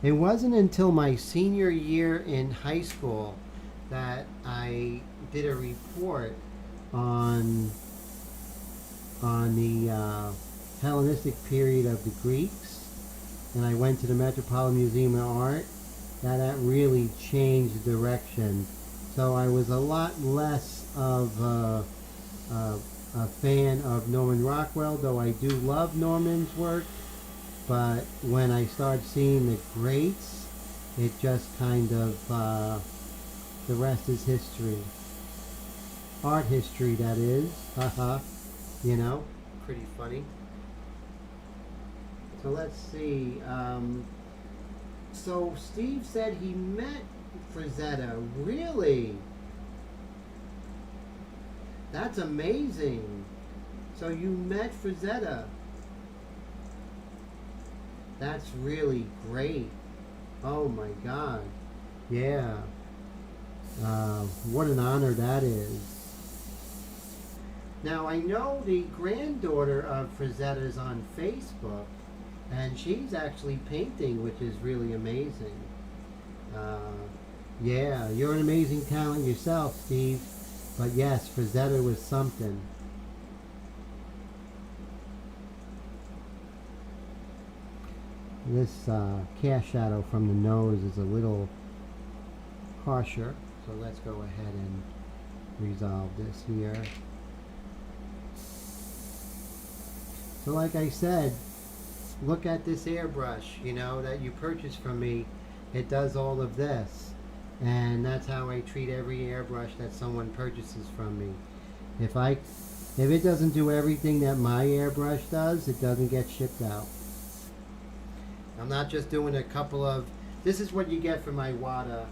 It wasn't until my senior year in high school that I did a report on the Hellenistic period of the Greeks, and I went to the Metropolitan Museum of Art. That really changed the direction. So I was a lot less of a fan of Norman Rockwell, though I do love Norman's work. But when I started seeing the greats, it just kind of, the rest is history. Art history, that is. Haha. Pretty funny. So let's see. So Steve said he met Frazetta. Really? That's amazing. So you met Frazetta. That's really great. Oh my God. Yeah. What an honor that is. Now I know the granddaughter of Frazetta is on Facebook, and she's actually painting, which is really amazing. Yeah, you're an amazing talent yourself, Steve. But yes, Frazetta was something. This cast shadow from the nose is a little harsher, so let's go ahead and resolve this here. So like I said, look at this airbrush, that you purchased from me. It does all of this. And that's how I treat every airbrush that someone purchases from me. If it doesn't do everything that my airbrush does, it doesn't get shipped out. I'm not just doing a couple of... This is what you get from Iwata.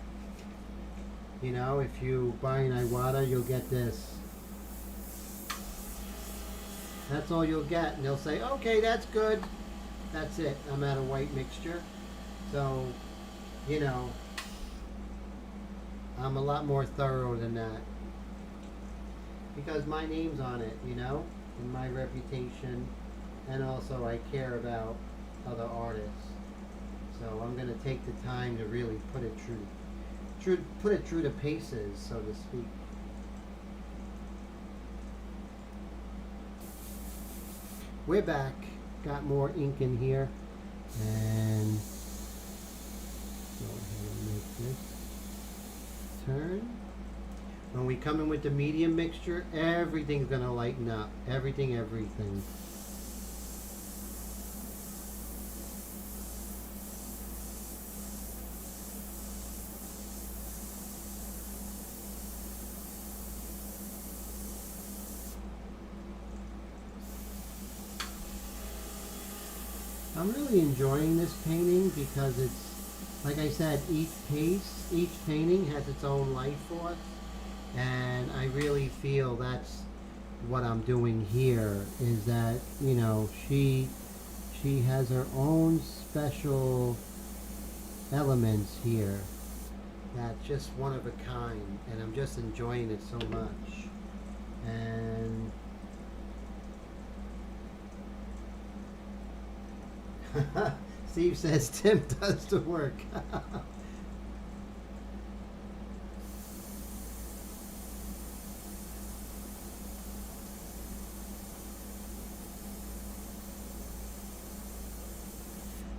If you buy an Iwata, you'll get this. That's all you'll get. And they'll say, okay, that's good. That's it. I'm out of white mixture. So, you know, I'm a lot more thorough than that. Because my name's on it, you know, and my reputation. And also I care about other artists. So I'm going to take the time to really put it through the paces, so to speak. We're back. Got more ink in here. And go ahead and make this turn. When we come in with the medium mixture, everything's going to lighten up. Everything. I'm really enjoying this painting because it's, like I said, each painting has its own life force, and I really feel that's what I'm doing here, is that, you know, she has her own special elements here that's just one of a kind, and I'm just enjoying it so much. And Steve says Tim does the work.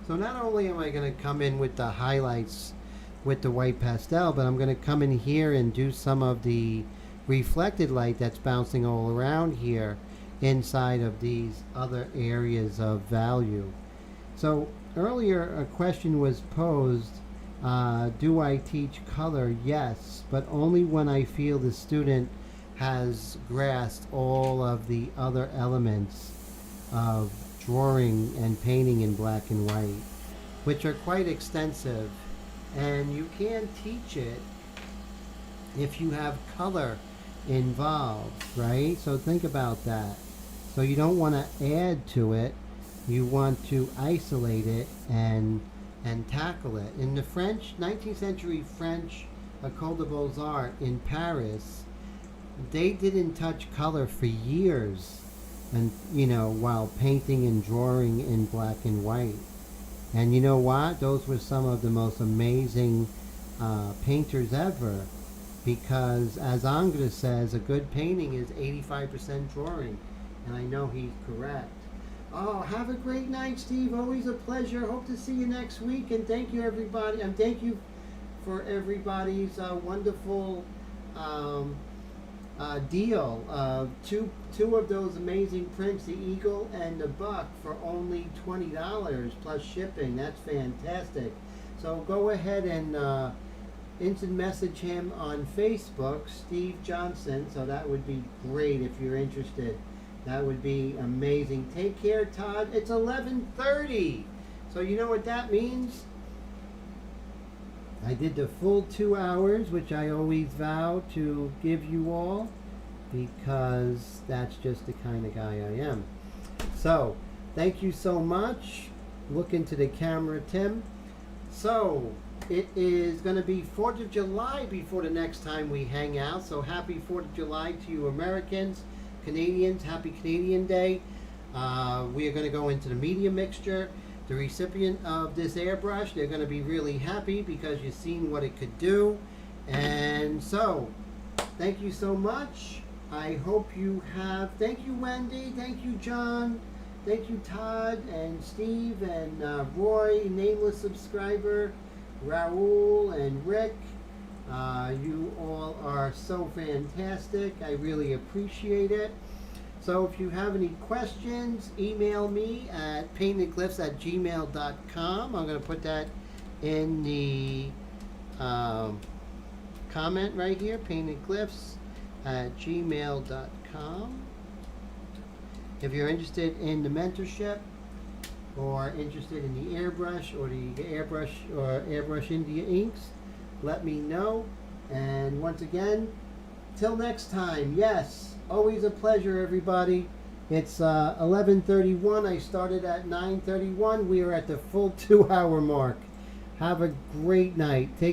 So not only am I going to come in with the highlights with the white pastel, but I'm going to come in here and do some of the reflected light that's bouncing all around here inside of these other areas of value. So earlier a question was posed, do I teach color? Yes, but only when I feel the student has grasped all of the other elements of drawing and painting in black and white, which are quite extensive, and you can teach it if you have color involved, right? So think about that. So you don't want to add to it. You want to isolate it and tackle it. In the French, 19th century French École des Beaux-Arts in Paris, they didn't touch color for years, and you know, while painting and drawing in black and white. And you know what? Those were some of the most amazing painters ever, because as Ingres says, a good painting is 85% drawing, and I know he's correct. Oh, have a great night, Steve. Always a pleasure. Hope to see you next week. And thank you, everybody. And thank you for everybody's wonderful deal of two of those amazing prints, the Eagle and the Buck, for only $20 plus shipping. That's fantastic. So go ahead and instant message him on Facebook, Steve Johnson. So that would be great if you're interested. That would be amazing. Take care, Todd. It's 11:30. So you know what that means? I did the full 2 hours, which I always vow to give you all, because that's just the kind of guy I am. So, thank you so much. Look into the camera, Tim. So, it is going to be 4th of July before the next time we hang out. So, happy 4th of July to you Americans. Canadians, happy Canadian Day. We are going to go into the medium mixture. The recipient of this airbrush, they're going to be really happy because you've seen what it could do. And so, thank you so much. I hope you have, thank you Wendy, thank you John, thank you Todd and Steve and Roy, nameless subscriber, Raul and Rick. You all are so fantastic. I really appreciate it. So if you have any questions, email me at paintedglyphs@gmail.com. I'm going to put that in the comment right here, paintedglyphs@gmail.com. If you're interested in the mentorship, or interested in the airbrush or the airbrush India inks, let me know. And once again, till next time, yes, always a pleasure, everybody. It's 11:31. I started at 9:31. We are at the full 2-hour mark. Have a great night. Take